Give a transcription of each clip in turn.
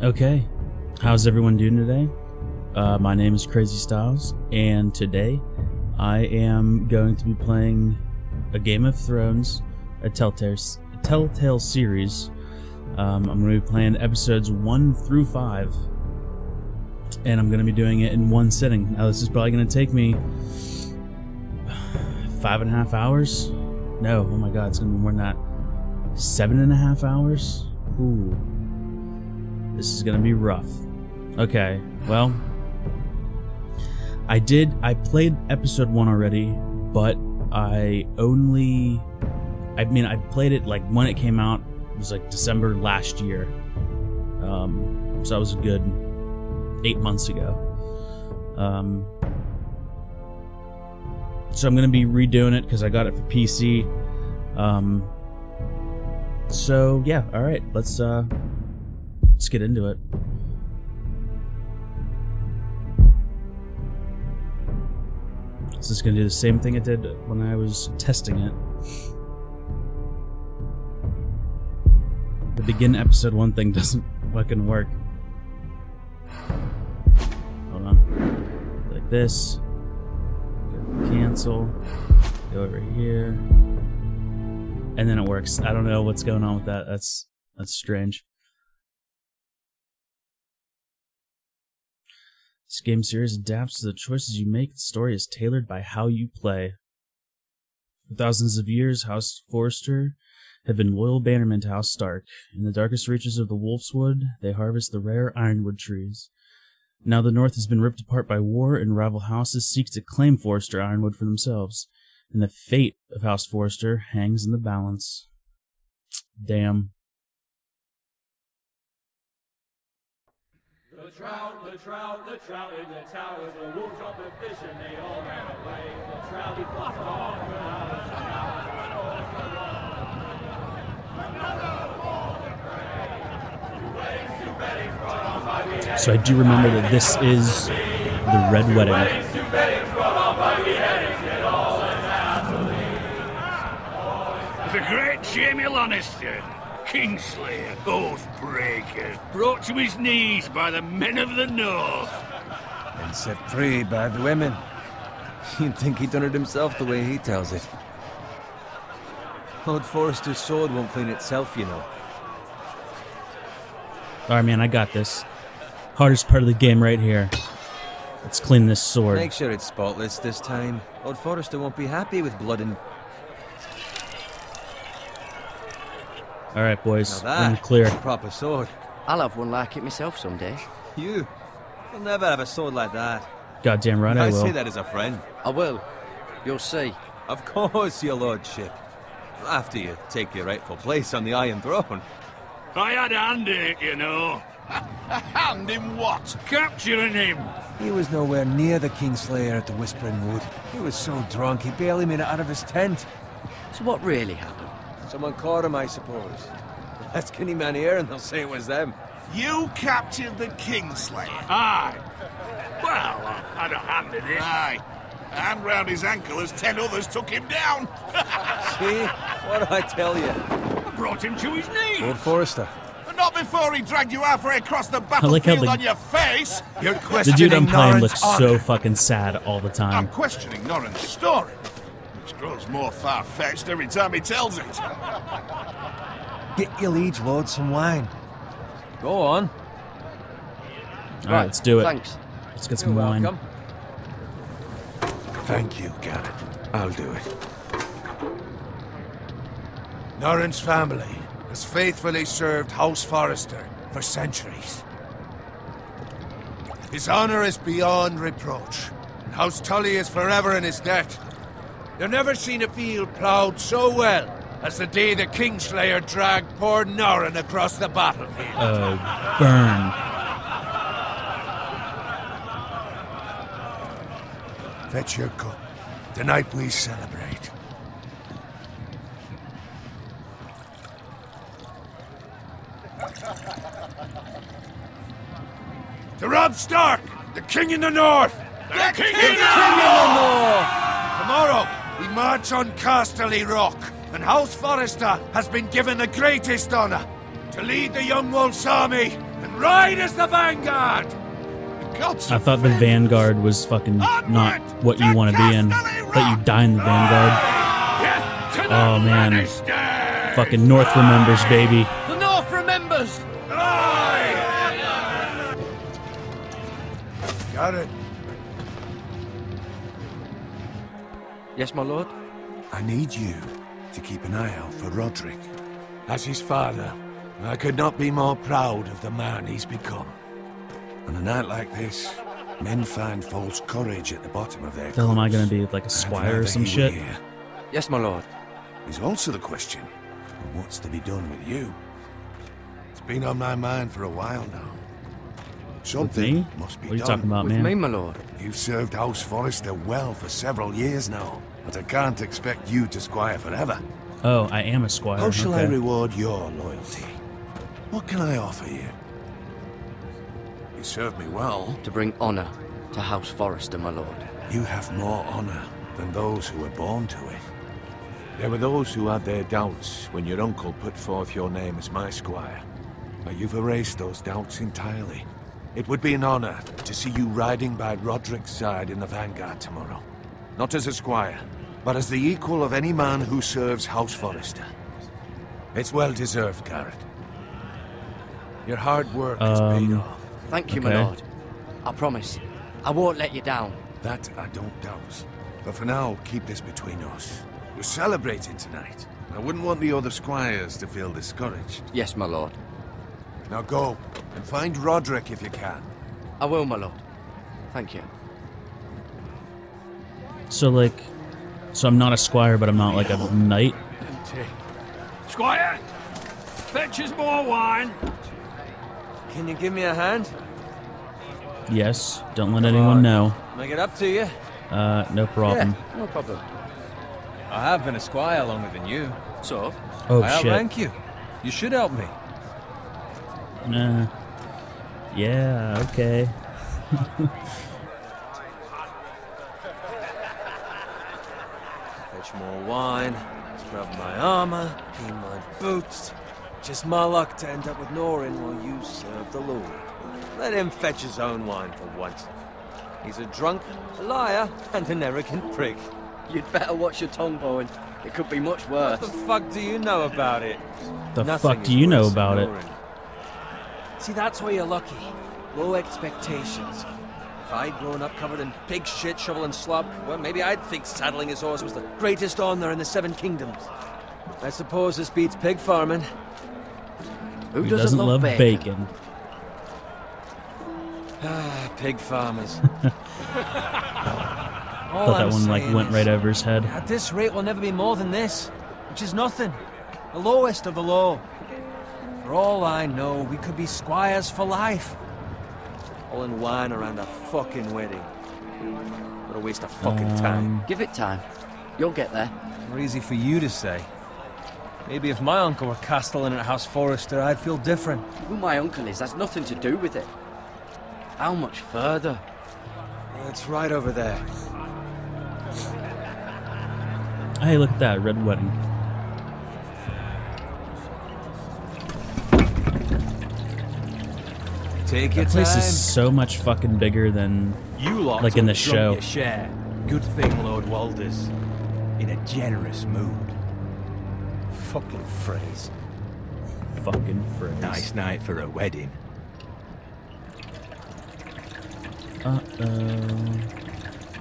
Okay, how's everyone doing today? My name is Crazy Styles, and today I am going to be playing a Game of Thrones, a Telltale series. I'm going to be playing episodes 1 through 5, and I'm going to be doing it in one sitting. Now this is probably going to take me 5.5 hours. No, oh my god, it's going to be more than that. 7.5 hours? Ooh. This is going to be rough. Okay, well, I played episode 1 already, but I played it like when it came out. It was like December last year. So that was a good 8 months ago. So I'm going to be redoing it because I got it for PC. So yeah, all right, let's get into it. So it's going to do the same thing it did when I was testing it. The begin episode 1 thing doesn't fucking work. Hold on. Like this. Go cancel. Go over here. And then it works. I don't know what's going on with that. That's strange. This game series adapts to the choices you make. The story is tailored by how you play. For thousands of years, House Forrester have been loyal bannermen to House Stark. In the darkest reaches of the Wolfswood, they harvest the rare ironwood trees. Now the North has been ripped apart by war, and rival houses seek to claim Forrester ironwood for themselves. And the fate of House Forrester hangs in the balance. Damn. The trout in the towers, the wolves dropped the fish and they all ran away. The trout he flopped off without a So I do remember that this is the Red Wedding. The great Jaime Lannister, Kingslayer, Oathbreaker, brought to his knees by the men of the North. And set free by the women. You'd think he'd done it himself the way he tells it. Lord Forrester's sword won't clean itself, you know. Alright, man, I got this. Hardest part of the game right here. Let's clean this sword. Make sure it's spotless this time. Lord Forrester won't be happy with blood and... Alright, boys. Now I'm clear. a proper sword. I'll have one like it myself someday. You'll never have a sword like that. Goddamn right I will. I say that as a friend. I will. You'll see. Of course, your lordship. After you take your rightful place on the Iron Throne. I had a hand in it, you know. A hand in what? Capturing him. He was nowhere near the Kingslayer at the Whispering Wood. He was so drunk he barely made it out of his tent. So what really happened? Someone caught him, I suppose. Ask any man here and they'll say it was them. You captured the Kingslayer? Aye. Well, I had a hand in it. Aye. A hand round his ankle as 10 others took him down. See? What did I tell you? I brought him to his knees. Lord Forrester. But not before he dragged you halfway across the like how battlefield the- on your face. You're The questioning dude I'm playing Norrin's looks honor. so fucking sad all the I'm time. questioning Norrin's story, which grows more far-fetched every time he tells it. Get your liege lord some wine. Go on. Alright, let's do it. Thanks. Let's get some wine. Welcome. Thank you, Garrett. I'll do it. Norrin's family has faithfully served House Forrester for centuries. His honor is beyond reproach, and House Tully is forever in his debt. They've never seen a field ploughed so well as the day the Kingslayer dragged poor Norrin across the battlefield. Oh, burn. Fetch your cup. Tonight we celebrate. To Robb Stark, the King in the North! The King in in the the North! Tomorrow, we march on Casterly Rock, and House Forrester has been given the greatest honor. to lead the Young Wolf's army and ride as the vanguard. I thought the Vanguard was fucking not what you want to be in. I thought you die in the Vanguard. Oh man. Fucking North remembers, baby. The North remembers! Got it. Yes, my lord? I need you to keep an eye out for Roderick. As his father, I could not be more proud of the man he's become. On a night like this, men find false courage at the bottom of their Hell, am I cups. gonna be like a squire or some shit? Yes, my lord. There's also the question of what's to be done with you. It's been on my mind for a while now. With Something me? must be What are you done. talking about, With man? me, my lord. You've served House Forrester well for several years now, but I can't expect you to squire forever. Oh, I am a squire. How shall I Okay. reward your loyalty? What can I offer you? You served me well. To bring honour to House Forrester, my lord. You have more honor than those who were born to it. There were those who had their doubts when your uncle put forth your name as my squire. But you've erased those doubts entirely. It would be an honor to see you riding by Roderick's side in the vanguard tomorrow. Not as a squire, but as the equal of any man who serves House Forrester. It's well deserved, Garrett. Your hard work has paid off. Thank you, Okay. my lord. I promise. I won't let you down. That I don't doubt. But for now, keep this between us. We're celebrating tonight. I wouldn't want the other squires to feel discouraged. Yes, my lord. Now go, and find Roderick if you can. I will, my lord. Thank you. So like, so I'm not a squire, but I'm not like a knight. Squire, fetch us more wine. Can you give me a hand? Yes. Don't let anyone know. Make it up to you. No problem. No problem. I have been a squire longer than you. So? Oh I shit. outrank you. You should help me. Nah. Yeah. Okay. Fetch more wine, scrub my armor, clean my boots. Just my luck to end up with Norin while you serve the Lord. Let him fetch his own wine for once. He's a drunk, a liar, and an arrogant prick. You'd better watch your tongue, Bowen. It could be much worse. What the fuck do you know about it? The Nothing fuck is do you know worse about than it? Norin. See, that's where you're lucky. Low expectations. If I'd grown up covered in pig shit, shovel and slop, well, maybe I'd think saddling his horse was the greatest honor in the Seven Kingdoms. I suppose this beats pig farming. Who Who doesn't love bacon? Ah, pig farmers. Thought that one like went right over his head. At this rate, we'll never be more than this, which is nothing. The lowest of the low. For all I know, we could be squires for life. All in wine around a fucking wedding. What a waste of fucking time. Give it time. You'll get there. More easy for you to say. Maybe if my uncle were castellan at House Forrester, I'd feel different. Who my uncle is has nothing to do with it. How much further? It's right over there. Hey, look at that red wedding. Take your That place time. is so much fucking bigger than You lot like in the all drunk show. your share. Good thing Lord Walder's in a generous mood. Fucking phrase. Fucking phrase. Nice night for a wedding. Uh-oh.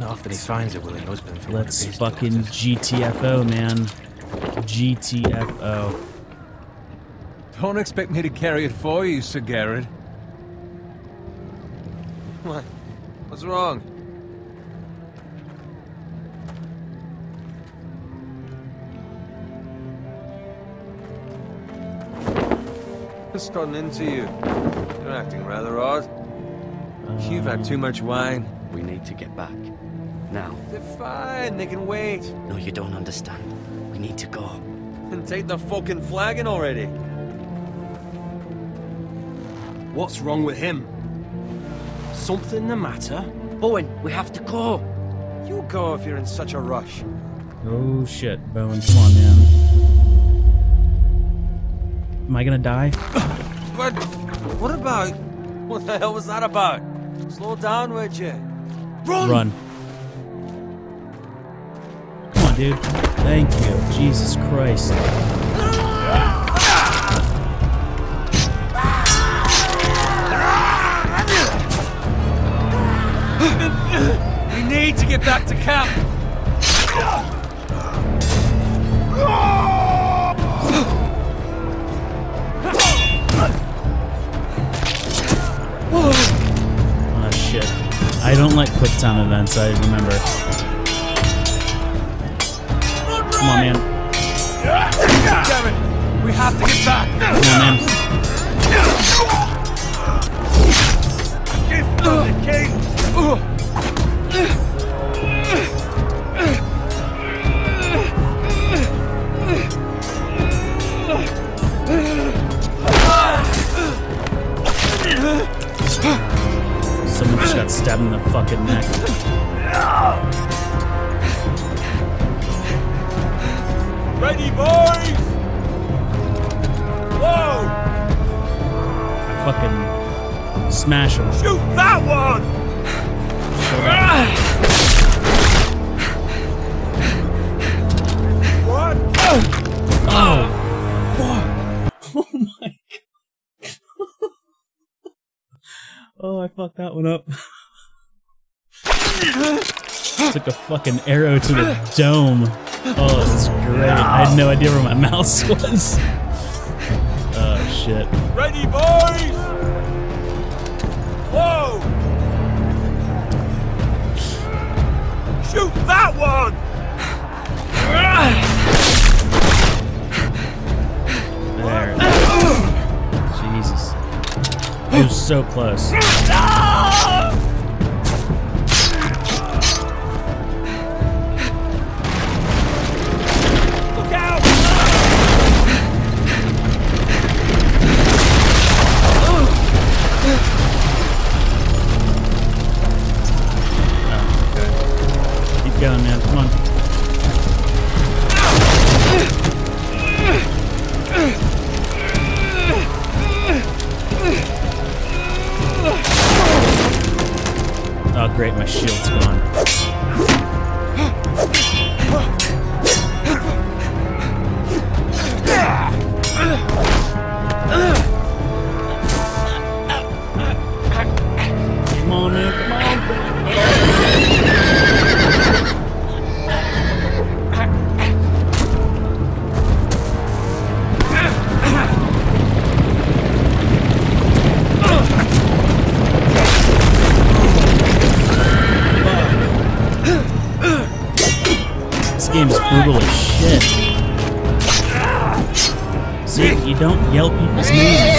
Not often he finds a willing husband for Let's one of his fucking daughters. GTFO, man. GTFO. Don't expect me to carry it for you, Sir Garrett. What? What's wrong? What's gotten into you? You're acting rather odd. You've had too much wine. We need to get back. Now. They're fine, they can wait. No, you don't understand. We need to go. And take the fucking flagon already. What's wrong with him? Something the matter? Bowen, we have to go. You go if you're in such a rush. Oh shit, Bowen, come on, man. Am I gonna die? But what about? What the hell was that about? Slow down, would you? Run. Come on, dude. Thank you. Jesus Christ. We need to get back to camp. Oh shit. I don't like quick time events, I remember. Come on, man. Damn it! We have to get back. Come on, man. Gift from the king! Someone just got stabbed in the fucking neck. Ready, boys! Whoa! I fucking smash him. Shoot that one! What? Oh, fuck. Oh my god. Oh, I fucked that one up. Took a fucking arrow to the dome. Oh, this is great. I had no idea where my mouse was. Oh, shit. Ready, boys! Whoa! Shoot that one! There. Jesus. It was so close. Look out! Oh, okay. Keep going, man. Come on. Oh, great. My shield's gone. Come on, man. Come on. This game is brutal as shit. See, you don't yell people's names.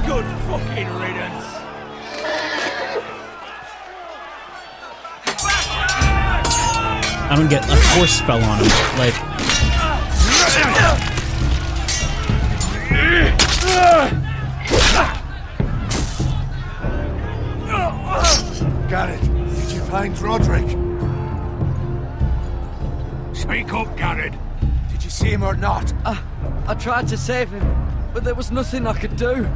Good fucking riddance! I don't get a horse fell on him. Like, Garrett, did you find Roderick? Speak up, Garrett. Did you see him or not? I tried to save him, but there was nothing I could do.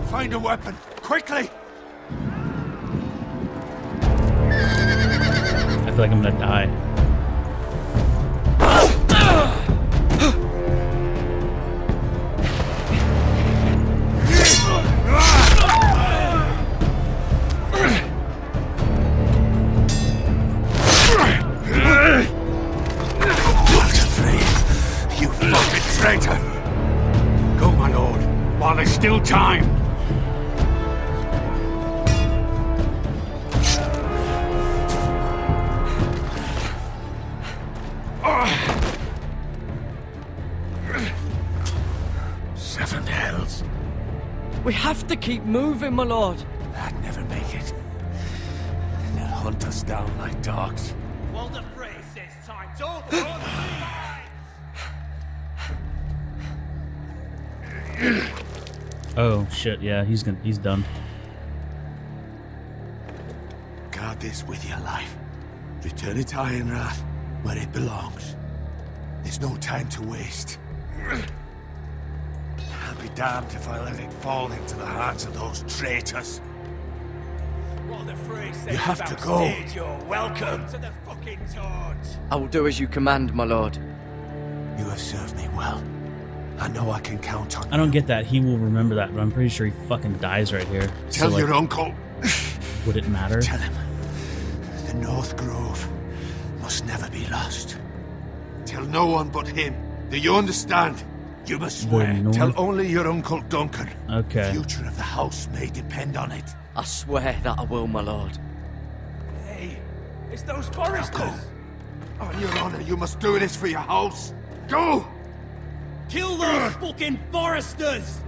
Find a weapon, quickly! I feel like I'm gonna die. You fucking traitor! Go, my lord, while there's still time. Seven hells. We have to keep moving, my lord. I'd never make it. They'll hunt us down like dogs. Well, the phrase says time's over. Oh shit! Yeah, he's done. Guard this with your life. Return it to Ironrath, where it belongs. There's no time to waste. I'll be damned if I let it fall into the hands of those traitors. You have to go. You're welcome to the fucking torch. I will do as you command, my lord. You have served me well. I know I can count on you. I don't get that he will remember that, but I'm pretty sure he fucking dies right here. Tell so, your like, uncle. would it matter? Tell him. The North Grove must never be lost. Tell no one but him. Do you understand? You must swear. Tell only your Uncle Duncan. Okay. The future of the house may depend on it. I swear that I will, my lord. Hey, it's those foresters. Go. On your honor, you must do this for your house. Go! Kill those fucking foresters!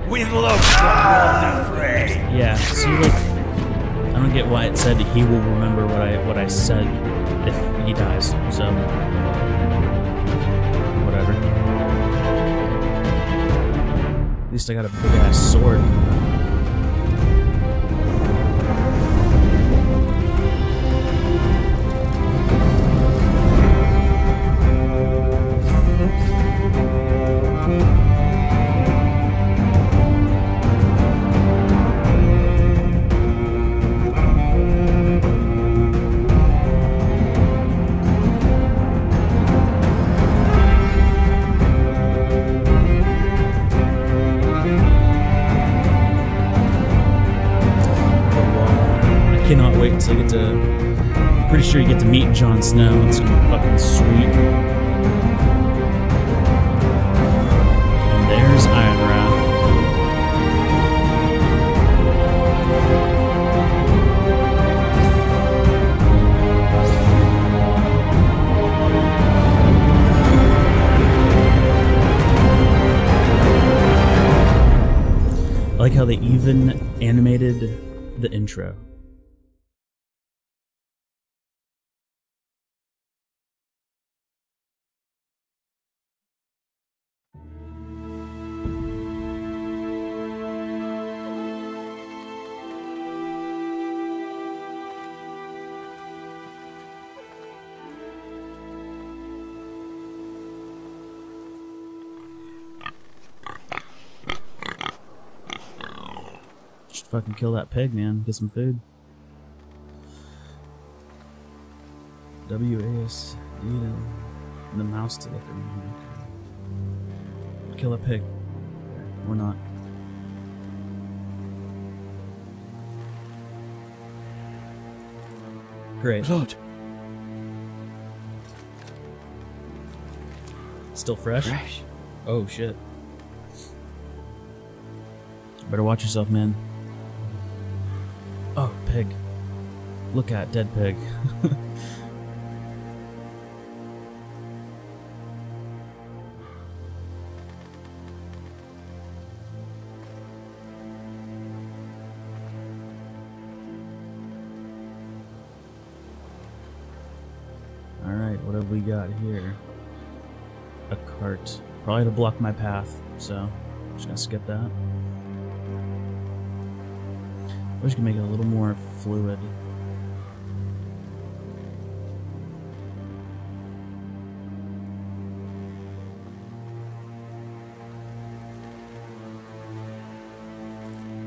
With love, not afraid. Yeah, see, like, I don't get why it said he will remember what I said if he dies, so whatever. At least I got a big ass sword. So you get to, I'm pretty sure you get to meet Jon Snow. It's gonna be fucking sweet. And there's Ironrath. I like how they even animated the intro. Fucking kill that pig, man. Get some food. WASD, the mouse to look around. Okay. Kill a pig. Or not. Great. Lord. Still fresh? Fresh. Oh shit. Better watch yourself, man. Oh, pig. Look at dead pig. Alright, what have we got here? A cart. Probably to block my path, so I'm just gonna skip that. I wish I could make it a little more fluid.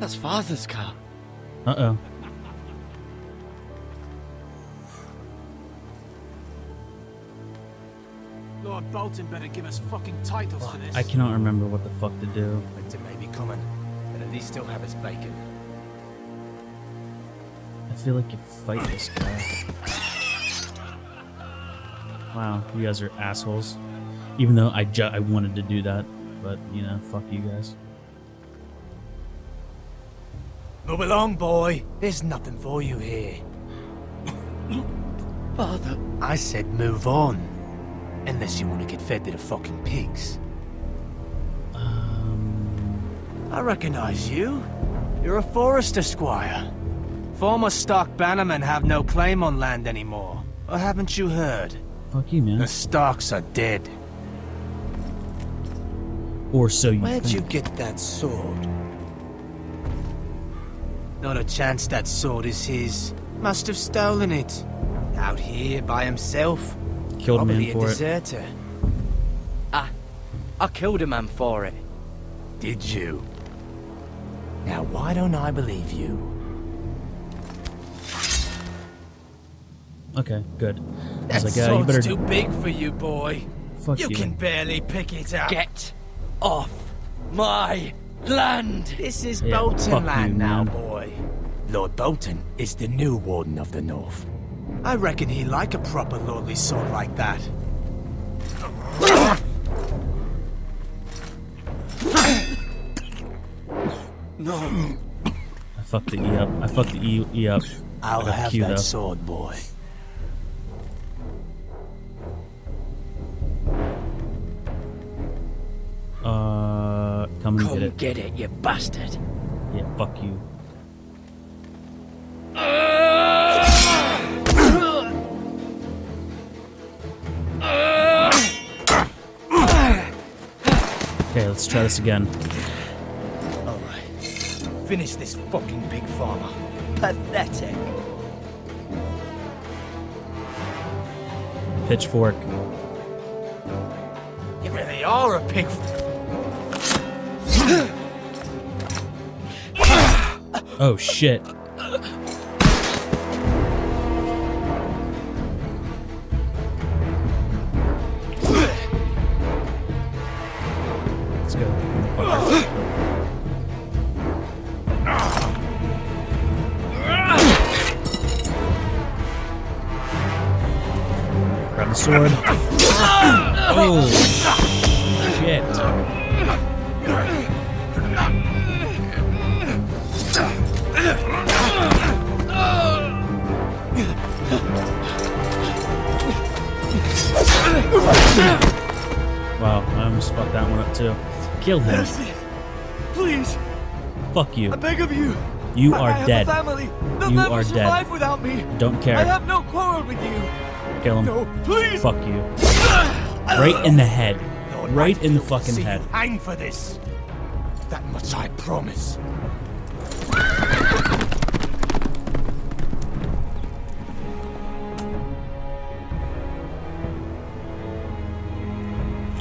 That's Father's car. Uh-oh. Lord Bolton better give us fucking titles for this. I cannot remember what the fuck to do. Winter may be coming, but at least still have his bacon. I feel like you fight this guy. Wow, you guys are assholes. Even though I wanted to do that, but you know, fuck you guys. Move along, boy. There's nothing for you here. Father. I said move on. Unless you want to get fed to the fucking pigs. I recognize you. You're a Forester squire. Former Stark bannermen have no claim on land anymore. Or haven't you heard? Fuck you, man. The Starks are dead. Or so you Where'd think. you get that sword? Not a chance that sword is his. Must have stolen it. Out here by himself. Killed a Probably man a for it. deserter. I killed a man for it. Did you? Now why don't I believe you? Okay, good. I That was like, you sword's better too big for you, boy. fuck You you. can barely pick it up. Get off my land! This is Yeah, fuck Bolton you, land now, man. boy. Lord Bolton is the new Warden of the North. I reckon he like a proper lordly sword like that. No. I fucked the E up. I fucked the E up. I'll I got have Q, that though. sword, boy. Come and Come get it. get it, you bastard. Yeah, fuck you. Okay, let's try this again. Alright. Finish this fucking pig farmer. Pathetic. Pitchfork. You really are a pig. Oh shit. Let's go. Grab the sword. Oh shit. Wow, I almost fucked that one up too. Kill him. Please, Fuck you. I beg of you. You I are have dead. a family. They'll You never are survive dead. without me. Don't I care. have no quarrel with you. Kill him. No, please. Fuck you. Right in the head. Lord Right in the Whitefield will fucking see head. you hang for this. That much I promise.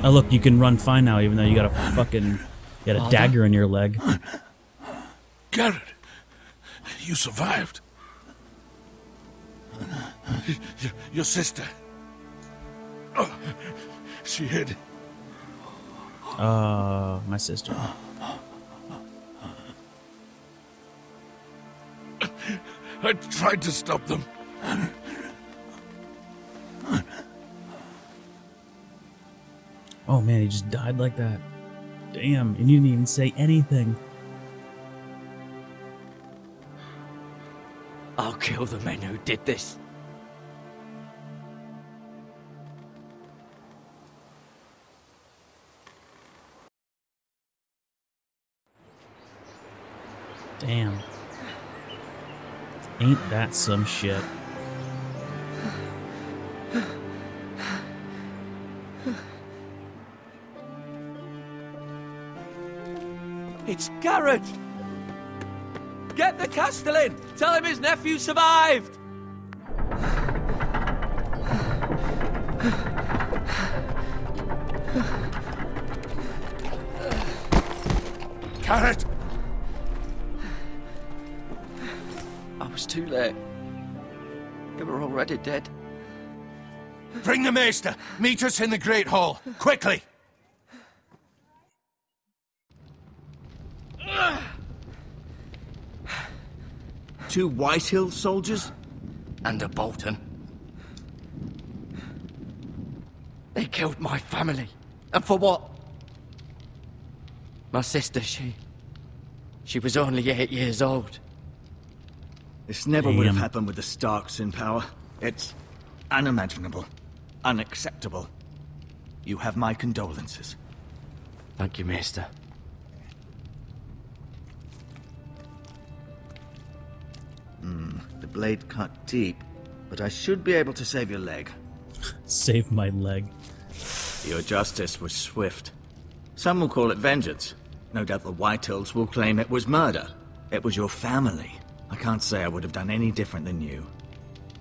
Oh look, you can run fine now, even though you got a fucking, you got a dagger in your leg. Garrett, you survived. Your sister. Oh, she hid. My sister. I tried to stop them. Oh man, he just died like that. Damn, and you didn't even say anything. I'll kill the men who did this. Damn. Ain't that some shit? It's Garrett! Get the Castellan! Tell him his nephew survived! Garrett! I was too late. They were already dead. Bring the maester. Meet us in the Great Hall. Quickly! Two Whitehill soldiers? And a Bolton. They killed my family. And for what? My sister, she was only 8 years old. This never would have Damn. happened with the Starks in power. It's unimaginable. Unacceptable. You have my condolences. Thank you, Maester. The blade cut deep, but I should be able to save your leg. Save my leg. Your justice was swift. Some will call it vengeance. No doubt the Whitehills will claim it was murder. It was your family. I can't say I would have done any different than you.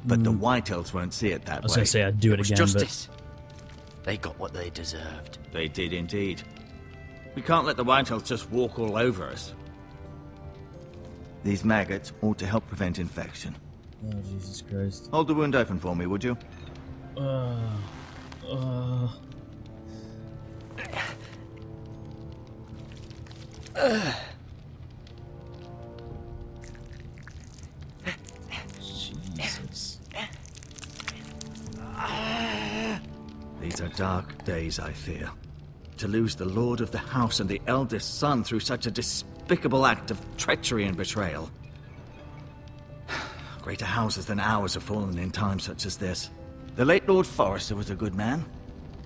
But the Whitehills won't see it that way. I was gonna say I'd do it was again, justice. They got what they deserved. They did indeed. We can't let the Whitehills just walk all over us. These maggots ought to help prevent infection. but... Oh, Jesus Christ. Hold the wound open for me, would you? Jesus. These are dark days, I fear. To lose the lord of the house and the eldest son through such a despicable act of treachery and betrayal. Greater houses than ours have fallen in times such as this. The late Lord Forrester was a good man.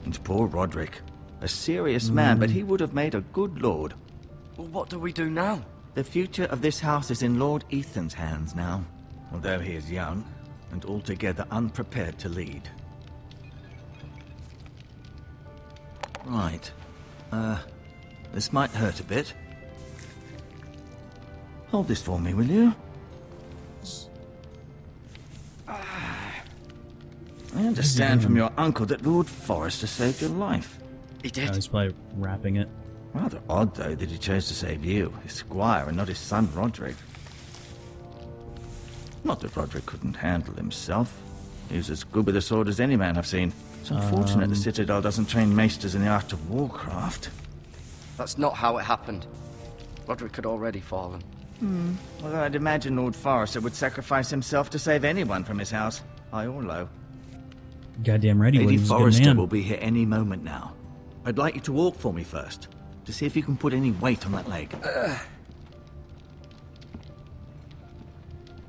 And poor Roderick. A serious man, but he would have made a good lord. Well, what do we do now? The future of this house is in Lord Ethan's hands now. Although he is young, and altogether unprepared to lead. Right. This might hurt a bit. Hold this for me, will you? I understand from your uncle that Lord Forrester saved your life. He did. I was probably wrapping it. Rather odd, though, that he chose to save you, his squire, and not his son Roderick. Not that Roderick couldn't handle himself. He was as good with a sword as any man I've seen. It's unfortunate the Citadel doesn't train maesters in the art of warcraft. That's not how it happened. Roderick had already fallen. Although I'd imagine Lord Forrester would sacrifice himself to save anyone from his house, high or low. Goddamn right he would. Lady He's a good Forrester man. will be here any moment now. I'd like you to walk for me first, to see if you can put any weight on that leg.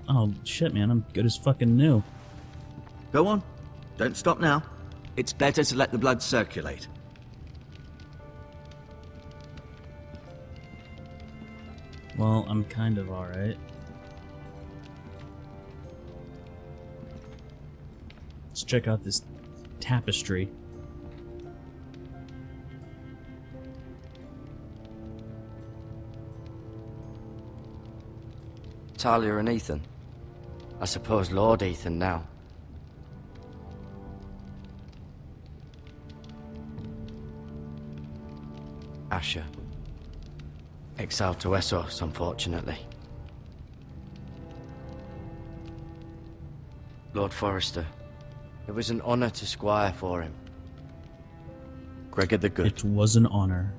Oh, shit, man. I'm good as fucking new. Go on. Don't stop now. It's better to let the blood circulate. Well, I'm kind of alright. Let's check out this tapestry. Talia and Ethan. I suppose Lord Ethan now. Asher. Exiled to Essos, unfortunately. Lord Forrester. It was an honor to squire for him. Gregor the Good. It was an honor.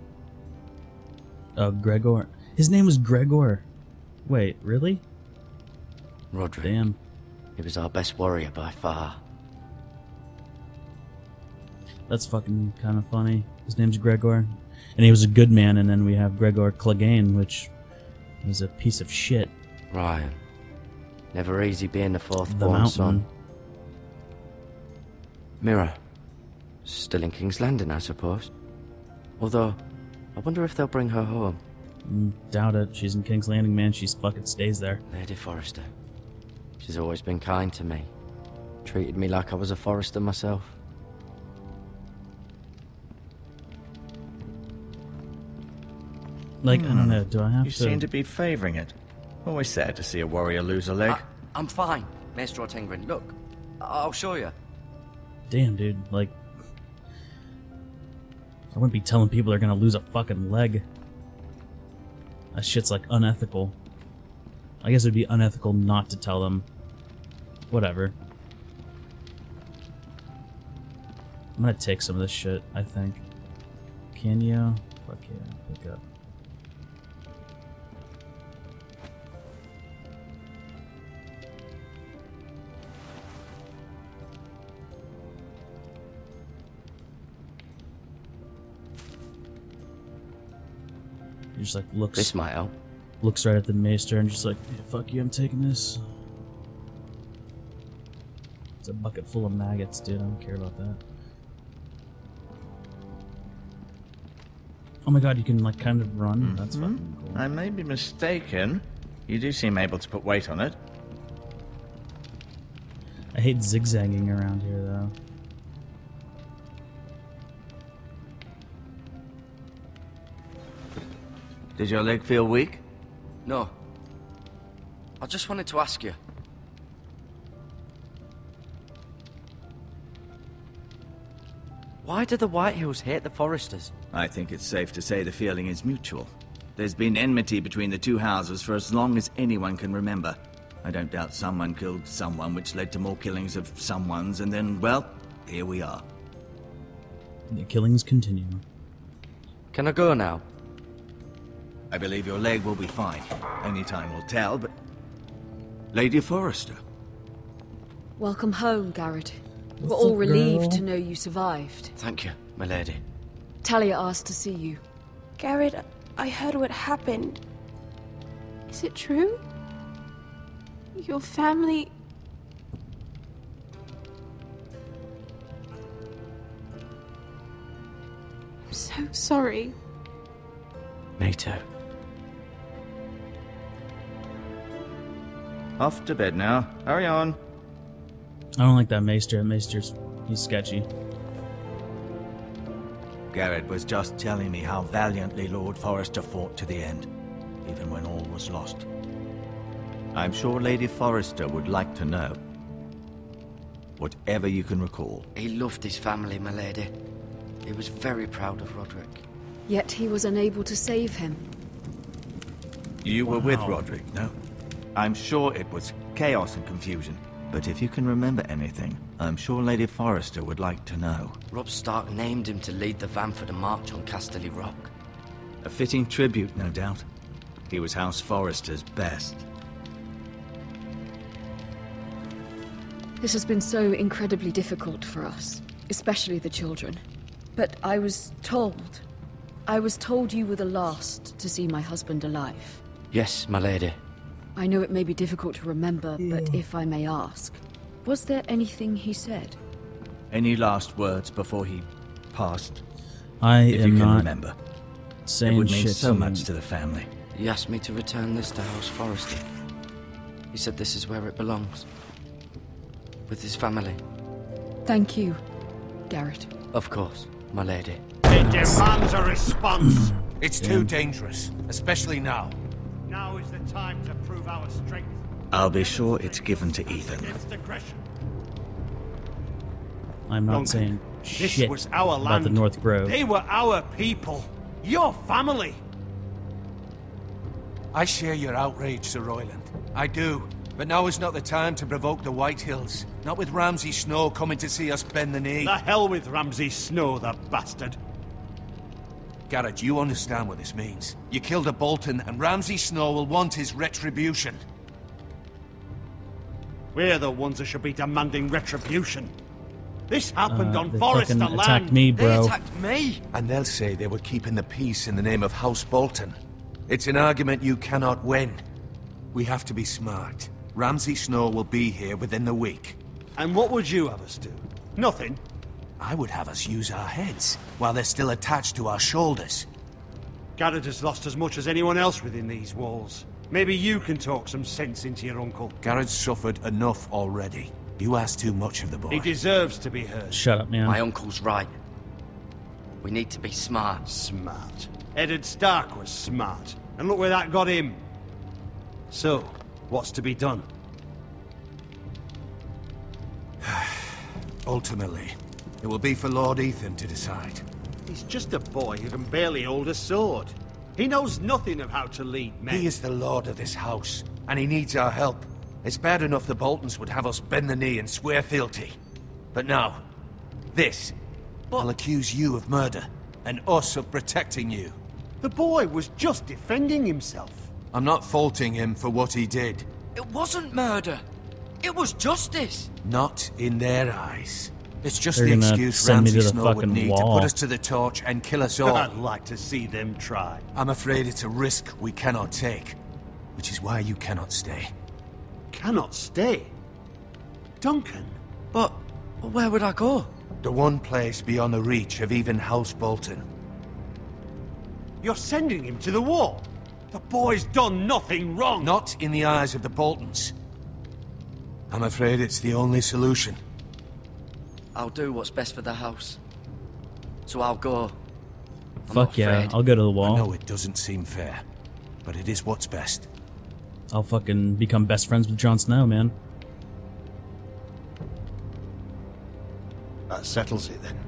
Gregor. His name was Gregor. Wait, really? Roderick. Damn. He was our best warrior by far. That's fucking kind of funny. His name's Gregor. And he was a good man, and then we have Gregor Clegane, which was a piece of shit. Ryan. Never easy being the fourth The born Mountain. son. Mira. Still in King's Landing, I suppose. Although, I wonder if they'll bring her home. Doubt it. She's in King's Landing, man. She fucking stays there. Lady Forrester. She's always been kind to me. Treated me like I was a Forrester myself. Like, I don't know. Do I have You to... seem to be favouring it. Always sad to see a warrior lose a leg. I'm fine, Maester Ortengrin. Look, I'll show you. Damn, dude. Like... I wouldn't be telling people they're gonna lose a fucking leg. That shit's, like, unethical. I guess it'd be unethical not to tell them. Whatever. I'm gonna take some of this shit, I think. Can you? Fuck yeah, pick up. He just like looks. This might help. Looks right at the maester and just like, yeah, fuck you, I'm taking this. It's a bucket full of maggots, dude. I don't care about that. Oh my god, you can like kind of run. That's fucking cool. I may be mistaken. You do seem able to put weight on it. I hate zigzagging around here though. Did your leg feel weak? No. I just wanted to ask you. Why do the Whitehills hate the Forresters? I think it's safe to say the feeling is mutual. There's been enmity between the two houses for as long as anyone can remember. I don't doubt someone killed someone, which led to more killings of someones, and then, well, here we are. The killings continue. Can I go now? I believe your leg will be fine. Only time will tell, but... Lady Forrester. Welcome home, Garrett. We're What's all up, relieved girl? to know you survived. Thank you, my lady. Talia asked to see you. Garrett, I heard what happened. Is it true? Your family... I'm so sorry. Me too. Off to bed now. Hurry on. I don't like that Maester. He's sketchy. Garrett was just telling me how valiantly Lord Forrester fought to the end, even when all was lost. I'm sure Lady Forrester would like to know. Whatever you can recall. He loved his family, my lady. He was very proud of Roderick. Yet he was unable to save him. You were with Roderick, no? I'm sure it was chaos and confusion. But if you can remember anything, I'm sure Lady Forrester would like to know. Robb Stark named him to lead the van for the march on Casterly Rock. A fitting tribute, no doubt. He was House Forrester's best. This has been so incredibly difficult for us, especially the children. But I was told you were the last to see my husband alive. Yes, my lady. I know it may be difficult to remember, but if I may ask, was there anything he said? Any last words before he passed? If you am can not remember. saying It would mean shit so to much you. to the family. He asked me to return this to House Forrester. He said this is where it belongs. With his family. Thank you, Garrett. Of course, my lady. It demands a response. It's too dangerous, especially now. Now is the time to prove our strength. I'll be sure it's given to Ethan. Against aggression. I'm not Duncan, saying this shit was our about land. the North Grove. They were our people. Your family. I share your outrage, Sir Royland. I do. But now is not the time to provoke the Whitehills. Not with Ramsay Snow coming to see us bend the knee. The hell with Ramsay Snow, the bastard. Garrett, you understand what this means. You killed a Bolton, and Ramsay Snow will want his retribution. We're the ones that should be demanding retribution. This happened on They Forrester fucking land. attacked me, bro. They attacked me! And they'll say they were keeping the peace in the name of House Bolton. It's an argument you cannot win. We have to be smart. Ramsay Snow will be here within the week. And what would you have us do? Nothing. I would have us use our heads, while they're still attached to our shoulders. Garrett has lost as much as anyone else within these walls. Maybe you can talk some sense into your uncle. Garrett's suffered enough already. You ask too much of the boy. He deserves to be heard. Shut up, man. My uncle's right. We need to be smart. Smart. Eddard Stark was smart. And look where that got him. So, what's to be done? Ultimately, it will be for Lord Ethan to decide. He's just a boy who can barely hold a sword. He knows nothing of how to lead men. He is the lord of this house, and he needs our help. It's bad enough the Boltons would have us bend the knee and swear fealty. But now, this. I'll accuse you of murder, and us of protecting you. The boy was just defending himself. I'm not faulting him for what he did. It wasn't murder. It was justice. Not in their eyes. It's just They're the gonna excuse send me Ramsay to the Snow would fucking need wall. to put us to the torch and kill us all. I'd like to see them try. I'm afraid it's a risk we cannot take, which is why you cannot stay. Cannot stay? Duncan? But where would I go? The one place beyond the reach of even House Bolton. You're sending him to the wall? The boy's done nothing wrong. Not in the eyes of the Boltons. I'm afraid it's the only solution. I'll do what's best for the house. So I'll go. I'm Fuck not yeah, afraid. I'll go to the I know wall. it doesn't seem fair, but it is what's best. I'll fucking become best friends with Jon Snow, man. That settles it then.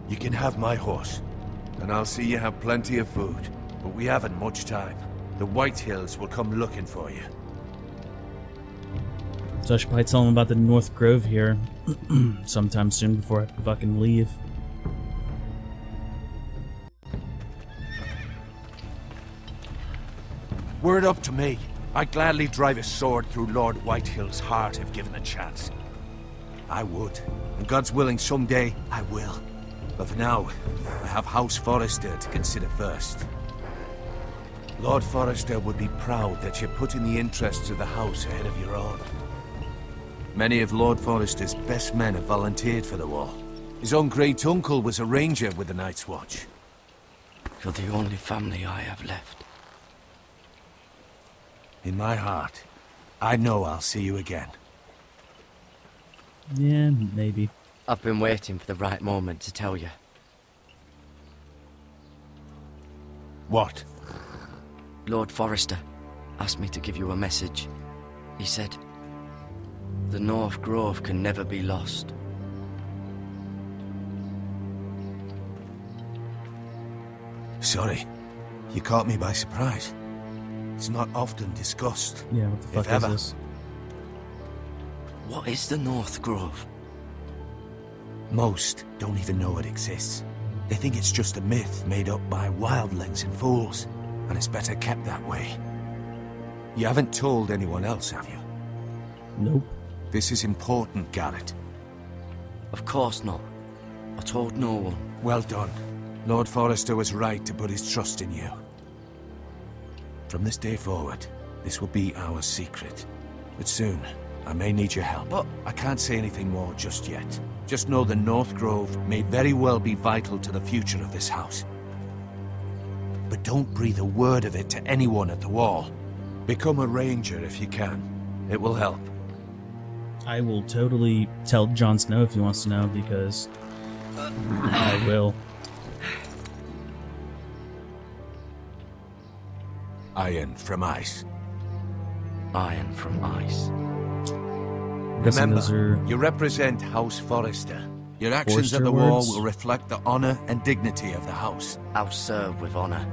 You can have my horse, and I'll see you have plenty of food. But we haven't much time. The White Hills will come looking for you. So I should probably tell him about the North Grove here sometime soon before I fucking leave. Were it up to me, I'd gladly drive a sword through Lord Whitehill's heart if given the chance. I would, and God's willing someday I will. But for now, I have House Forrester to consider first. Lord Forrester would be proud that you're putting the interests of the house ahead of your own. Many of Lord Forrester's best men have volunteered for the war. His own great-uncle was a ranger with the Night's Watch. You're the only family I have left. In my heart, I know I'll see you again. Yeah, maybe. I've been waiting for the right moment to tell you. What? Lord Forrester asked me to give you a message. He said, the North Grove can never be lost. Sorry, you caught me by surprise. It's not often discussed. Yeah, what the fuck is this? What is the North Grove? Most don't even know it exists. They think it's just a myth made up by wildlings and fools, and it's better kept that way. You haven't told anyone else, have you? Nope. This is important, Garrett. Of course not. I told no one. Well done. Lord Forrester was right to put his trust in you. From this day forward, this will be our secret. But soon, I may need your help. But I can't say anything more just yet. Just know the North Grove may very well be vital to the future of this house. But don't breathe a word of it to anyone at the Wall. Become a ranger if you can. It will help. I will totally tell Jon Snow if he wants to know, because I will. Iron from ice. Iron from ice. Remember, you represent House Forrester. Your actions at the Wall will reflect the honor and dignity of the house. I'll serve with honor.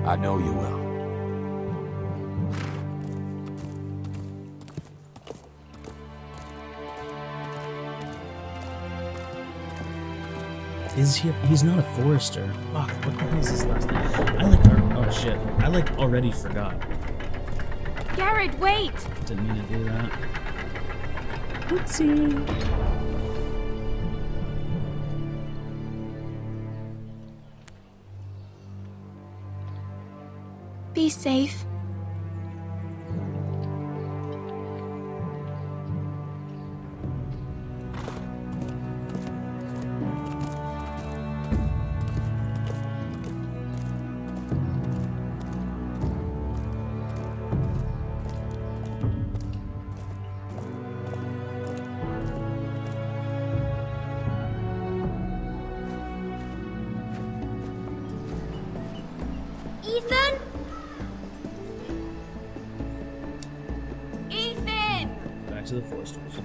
I know you will. Is he? He's not a Forrester. Fuck, what the hell is his last name? Oh shit. I already forgot. Garrett, wait! Didn't mean to do that. Oopsie. Be safe. Ethan? Back to the Forresters.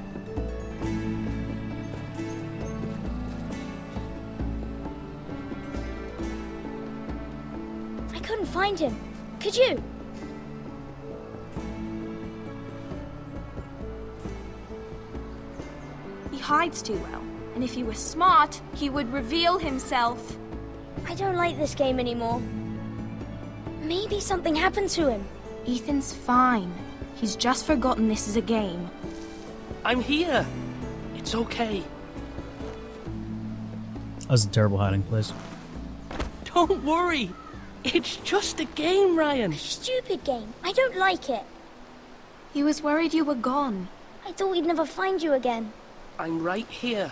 I couldn't find him. Could you? He hides too well, and if he were smart, he would reveal himself. I don't like this game anymore. Maybe something happened to him. Ethan's fine. He's just forgotten this is a game. I'm here. It's okay. That was a terrible hiding place. Don't worry. It's just a game, Ryan. A stupid game. I don't like it. He was worried you were gone. I thought we'd never find you again. I'm right here.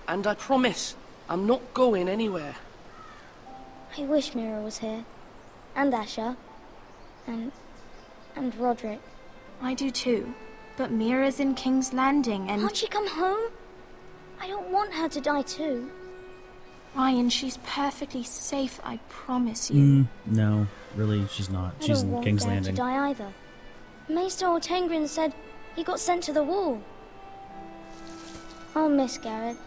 And I promise, I'm not going anywhere. I wish Mira was here. And Asher. And Roderick. I do too. But Mira's in King's Landing and... Can't she come home? I don't want her to die too. Ryan, she's perfectly safe, I promise you. No, really, she's not. I She's don't in want King's Garrett to Landing. die either. Maester Ortengrin said he got sent to the wall. I'll miss Garrett.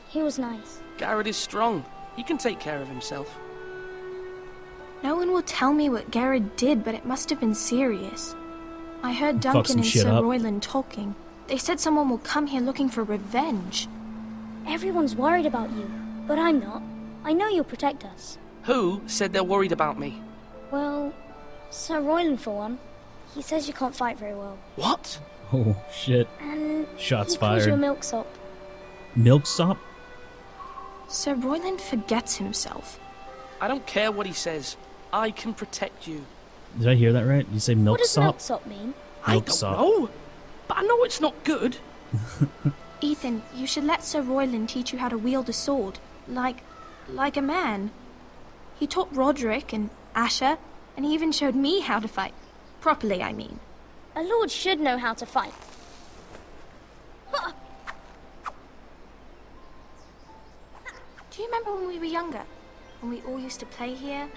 He was nice. Garrett is strong. He can take care of himself. No one will tell me what Garrett did, but it must have been serious. I heard Fuck Duncan some and shit Sir up. Royland talking. They said someone will come here looking for revenge. Everyone's worried about you, but I'm not. I know you'll protect us. Who said they're worried about me? Well, Sir Royland for one. He says you can't fight very well. What? Oh, shit. And Shots he calls you a fired. milksop. Milksop? Sir Royland forgets himself. I don't care what he says. I can protect you. Did I hear that right? You say What does milksop? milksop mean? I don't know, but I know it's not good. Ethan, you should let Sir Royland teach you how to wield a sword. Like a man. He taught Roderick and Asher, and he even showed me how to fight. Properly, I mean. A lord should know how to fight. Do you remember when we were younger? When we all used to play here?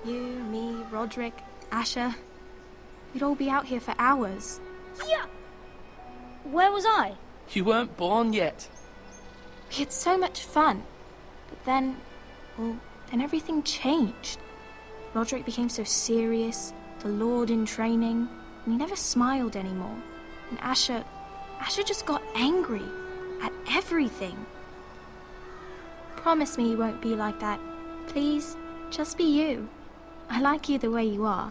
You, me, Roderick, Asher. We'd all be out here for hours. Yeah. Where was I? You weren't born yet. We had so much fun. But then, well, then everything changed. Roderick became so serious, the Lord in training, and he never smiled anymore. And Asher just got angry at everything. Promise me you won't be like that. Please, just be you. I like you the way you are.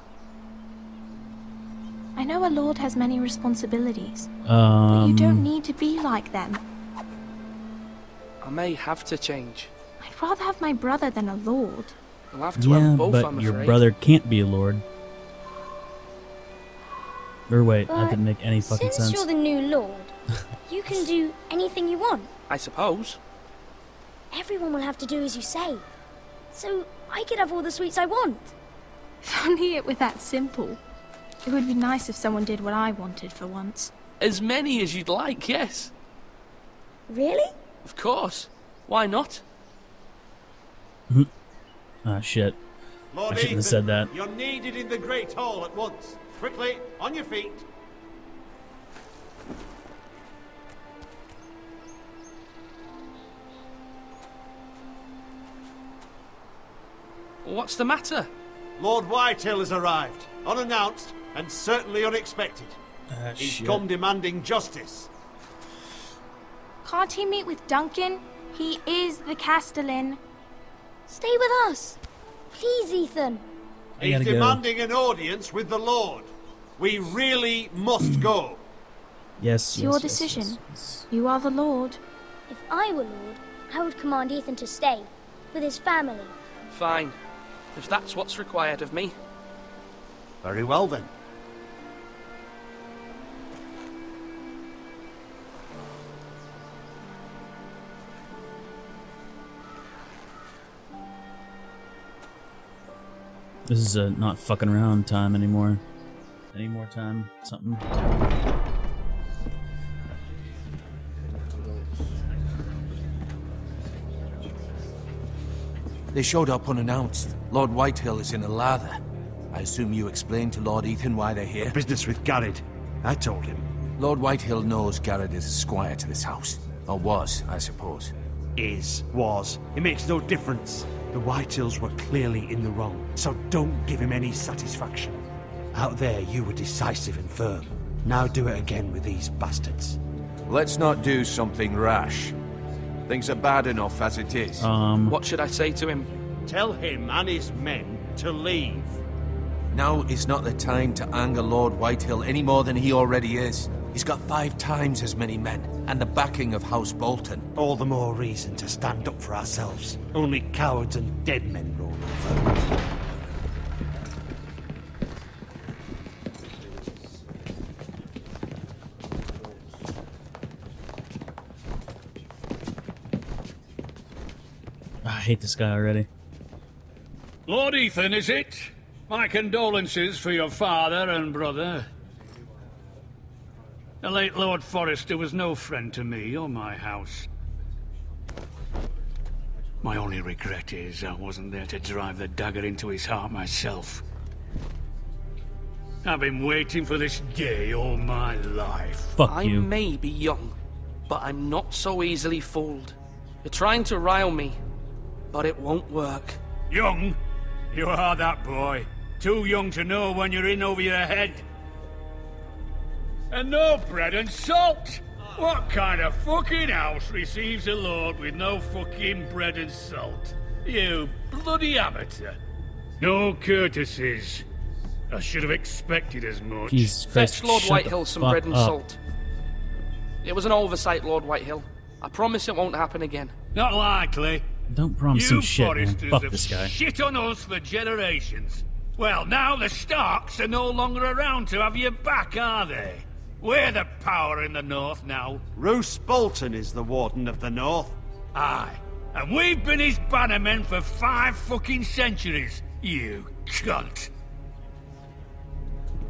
I know a lord has many responsibilities, but you don't need to be like them. I may have to change. I'd rather have my brother than a lord. I'll have to Yeah, have both, but I'm your afraid. brother can't be a lord. Or wait, that But didn't make any fucking since sense. you're the new lord, you can do anything you want. I suppose. Everyone will have to do as you say. So I could have all the sweets I want. If only it were that simple. It would be nice if someone did what I wanted for once. As many as you'd like, yes. Really? Of course. Why not? Ah, shit. Lord I shouldn't have Ethan, said that. You're needed in the Great Hall at once. Quickly, on your feet. What's the matter? Lord Whitehill has arrived, unannounced and certainly unexpected. He's shit. come demanding justice. Can't he meet with Duncan? He is the Castellan. Stay with us. Please, Ethan. I He's gotta go. demanding an audience with the Lord. We really must go. Yes, It's your decision. You are the Lord. If I were lord, I would command Ethan to stay with his family. Fine. If that's what's required of me. Very well then. This is not fucking around time anymore. Any more time? Something. They showed up unannounced. Lord Whitehill is in a lather. I assume you explained to Lord Ethan why they're here? Business with Garrett. I told him. Lord Whitehill knows Garrett is a squire to this house. Or was, I suppose. Was. It makes no difference. The Whitehills were clearly in the wrong, so don't give him any satisfaction. Out there, you were decisive and firm. Now do it again with these bastards. Let's not do something rash. Things are bad enough as it is. What should I say to him? Tell him and his men to leave. Now is not the time to anger Lord Whitehill any more than he already is. He's got 5 times as many men, and the backing of House Bolton. All the more reason to stand up for ourselves. Only cowards and dead men roll over. I hate this guy already. Lord Ethan, is it? My condolences for your father and brother. The late Lord Forrester was no friend to me or my house. My only regret is I wasn't there to drive the dagger into his heart myself. I've been waiting for this day all my life. I may be young, but I'm not so easily fooled. You're trying to rile me, but it won't work. Young? You are that boy. Too young to know when you're in over your head. And no bread and salt! What kind of fucking house receives a lord with no fucking bread and salt? You bloody amateur. No courtesies. I should have expected as much. Fetch Lord Whitehill some bread and salt. It was an oversight, Lord Whitehill. I promise it won't happen again. Not likely. Don't promise some shit, man. Foresters Fuck have this guy. shit on us for generations. Well, now the Starks are no longer around to have you back, are they? We're the power in the north now. Roose Bolton is the Warden of the North. Aye. And we've been his bannermen for 5 fucking centuries, you cunt.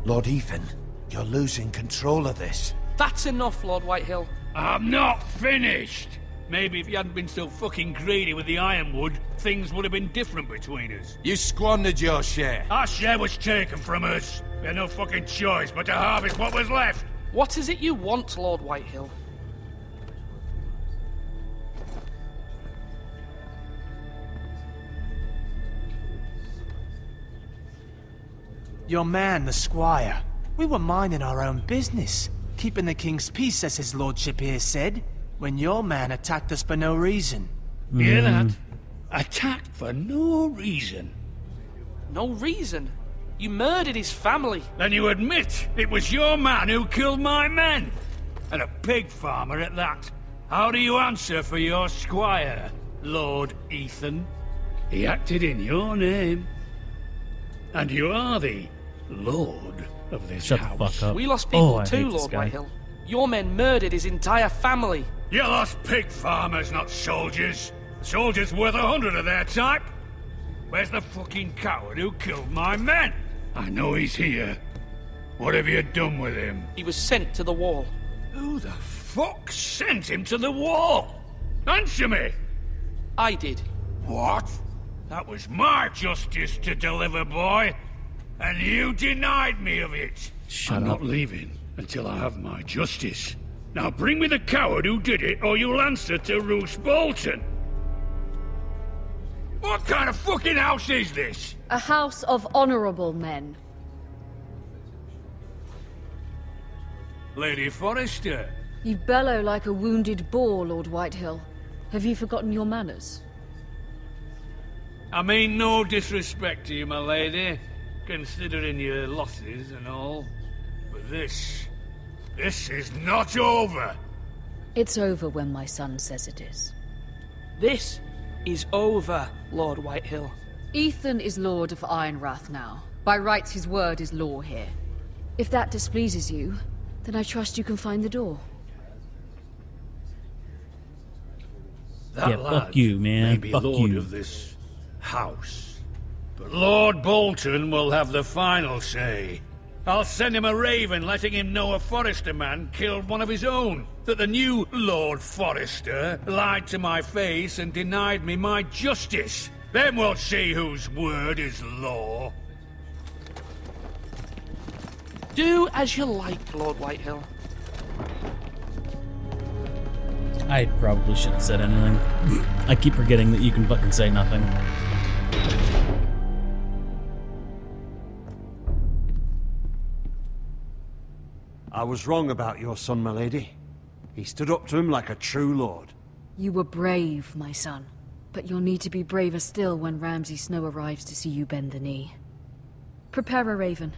Lord Ethan, you're losing control of this. That's enough, Lord Whitehill. I'm not finished. Maybe if you hadn't been so fucking greedy with the ironwood, things would have been different between us. You squandered your share. Our share was taken from us. We had no fucking choice but to harvest what was left. What is it you want, Lord Whitehill? Your man, the squire. We were minding our own business, keeping the king's peace, as his lordship here said, when your man attacked us for no reason. Hear that? Attacked for no reason. No reason? You murdered his family. Then you admit it was your man who killed my men. And a pig farmer at that. How do you answer for your squire, Lord Ethan? He acted in your name. And you are the lord of this Shut house. the fuck up. We lost people I too, hate this Lord guy. Whitehill. Your men murdered his entire family. You lost pig farmers, not soldiers. Soldiers worth 100 of their type. Where's the fucking coward who killed my men? I know he's here. What have you done with him? He was sent to the wall. Who the fuck sent him to the wall? Answer me! I did. What? That was my justice to deliver, boy. And you denied me of it. I'm not leaving until I have my justice. Now bring me the coward who did it, or you'll answer to Roose Bolton. What kind of fucking house is this? A house of honorable men. Lady Forrester. You bellow like a wounded boar, Lord Whitehill. Have you forgotten your manners? I mean no disrespect to you, my lady, considering your losses and all. But this is not over. It's over when my son says it is. This is over, Lord Whitehill. Ethan is Lord of Ironrath now. By rights, his word is law here. If that displeases you, then I trust you can find the door. That Yeah, lad fuck you, man. may be Fuck lord you. of this house, but Lord Bolton will have the final say. I'll send him a raven letting him know a Forrester man killed one of his own. That the new Lord Forrester lied to my face and denied me my justice. Then we'll see whose word is law. Do as you like, Lord Whitehill. I probably shouldn't have said anything. I keep forgetting that you can fucking say nothing. I was wrong about your son, my lady. He stood up to him like a true lord. You were brave, my son. But you'll need to be braver still when Ramsay Snow arrives to see you bend the knee. Prepare a raven.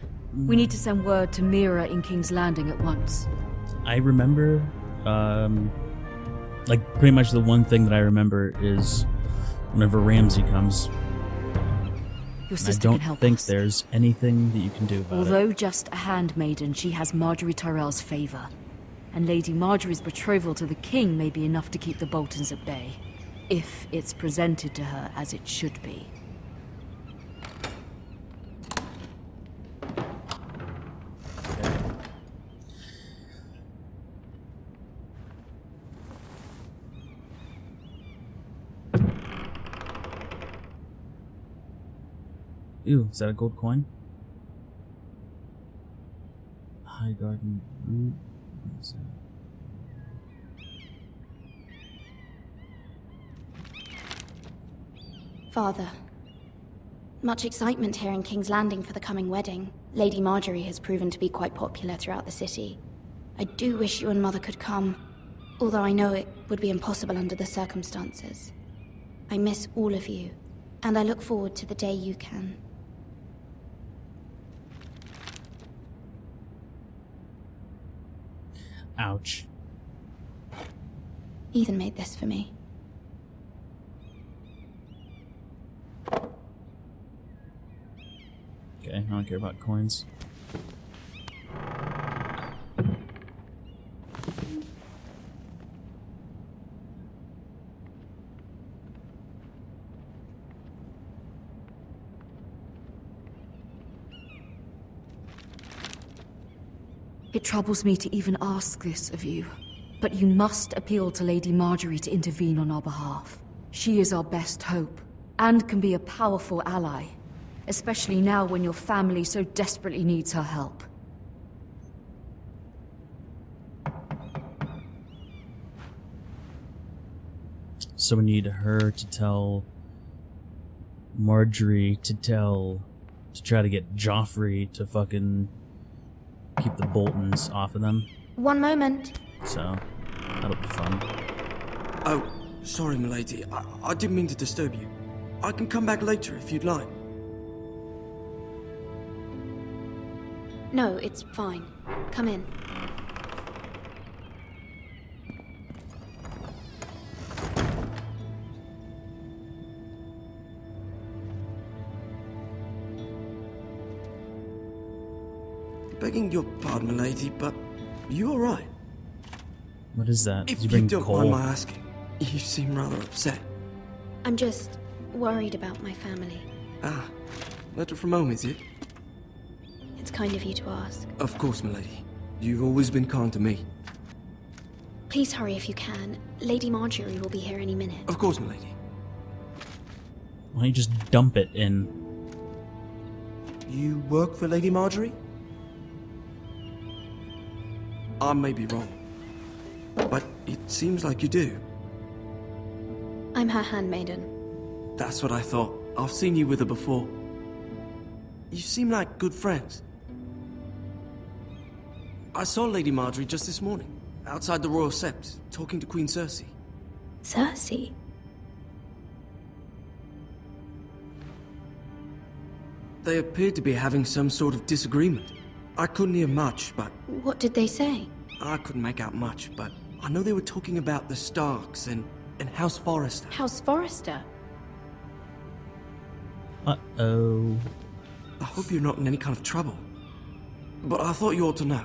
We need to send word to Mira in King's Landing at once. I remember, like, pretty much the one thing that I remember is whenever Ramsay comes. Your And I sister don't can help think us. there's anything that you can do about it. Although just a handmaiden, she has Marjorie Tyrell's favor. And Lady Marjorie's betrothal to the king may be enough to keep the Boltons at bay. If it's presented to her as it should be. Ooh, is that a gold coin? High Garden Root. What is that? Father, much excitement here in King's Landing for the coming wedding. Lady Marjorie has proven to be quite popular throughout the city. I do wish you and Mother could come, although I know it would be impossible under the circumstances. I miss all of you, and I look forward to the day you can. Ouch. Ethan made this for me. Okay, I don't care about coins. It troubles me to even ask this of you, but you must appeal to Lady Marjorie to intervene on our behalf. She is our best hope, and can be a powerful ally, especially now when your family so desperately needs her help. So we need her to tell Marjorie to try to get Joffrey to fucking keep the Boltons off of them. One moment. So that'll be fun. Oh, sorry, milady. I didn't mean to disturb you. I can come back later if you'd like. No, it's fine. Come in. Begging your pardon, milady, but you alright? What is that? If Did you bring don't coal? mind my asking, you seem rather upset. I'm just worried about my family. Ah, letter from home, is it? It's kind of you to ask. Of course, milady. You've always been kind to me. Please hurry if you can. Lady Marjorie will be here any minute. Of course, milady. Why don't you just dump it in? You work for Lady Marjorie? I may be wrong, but it seems like you do. I'm her handmaiden. That's what I thought. I've seen you with her before. You seem like good friends. I saw Lady Marjorie just this morning, outside the Royal Sept, talking to Queen Cersei. Cersei? They appeared to be having some sort of disagreement. I couldn't hear much, but... What did they say? I couldn't make out much, but I know they were talking about the Starks and House Forrester. House Forrester? Uh-oh. I hope you're not in any kind of trouble. But I thought you ought to know.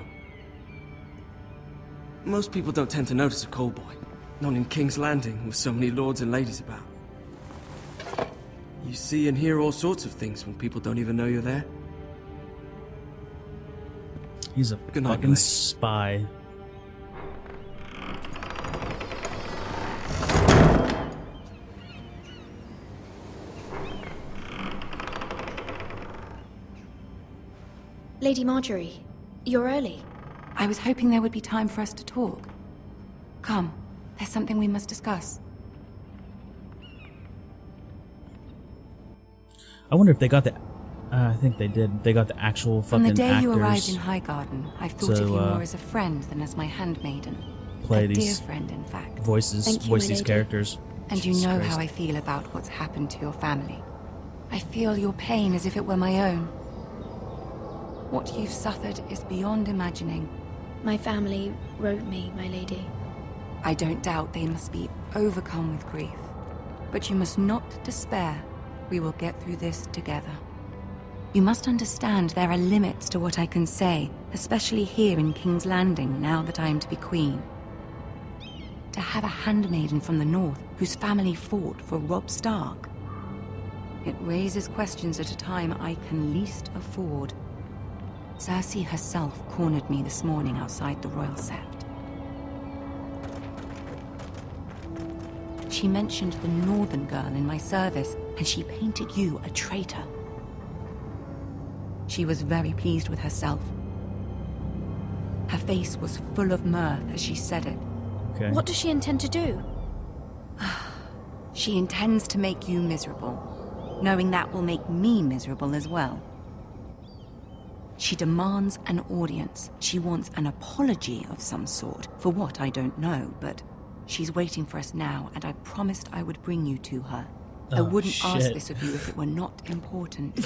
Most people don't tend to notice a call boy. Not in King's Landing, with so many lords and ladies about. You see and hear all sorts of things when people don't even know you're there. He's a fucking spy. Lady Marjorie, you're early. I was hoping there would be time for us to talk. Come, there's something we must discuss. I wonder if they got the... I think they did. They got the actual fucking From the day actors you arrived in Highgarden, I've thought of you more as a friend than as my handmaiden. play a these dear friend, in fact. voices, voice these characters. And you Jesus know Christ. how I feel about what's happened to your family. I feel your pain as if it were my own. What you've suffered is beyond imagining. My family wrote me, my lady. I don't doubt they must be overcome with grief. But you must not despair. We will get through this together. You must understand there are limits to what I can say, especially here in King's Landing, now that I am to be queen. To have a handmaiden from the north whose family fought for Robb Stark. It raises questions at a time I can least afford. Cersei herself cornered me this morning outside the Royal Sept. She mentioned the northern girl in my service, and she painted you a traitor. She was very pleased with herself. Her face was full of mirth as she said it. Okay. What does she intend to do? She intends to make you miserable, knowing that will make me miserable as well. She demands an audience. She wants an apology of some sort. For what, I don't know, but she's waiting for us now, and I promised I would bring you to her. I wouldn't ask this of you if it were not important.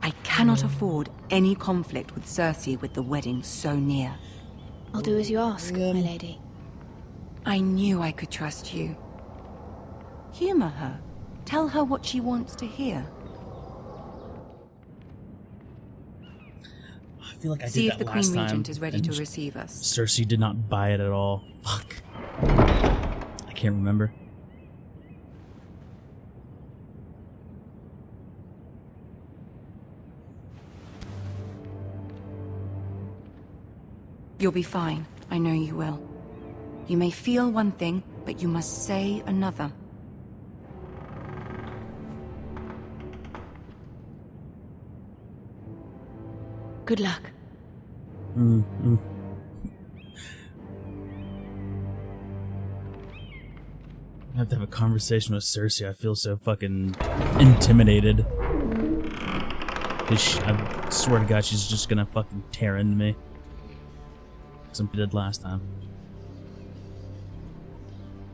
I cannot afford any conflict with Cersei with the wedding so near. I'll do as you ask, my lady. I knew I could trust you. Humor her. Tell her what she wants to hear. I feel like I See did if that the last Queen time. Regent is ready to and receive us. Cersei did not buy it at all. Fuck. I can't remember. You'll be fine. I know you will. You may feel one thing, but you must say another. Good luck. Mm-hmm. I have to have a conversation with Cersei. I feel so fucking intimidated. I swear to God, she's just gonna fucking tear into me. Something did last time.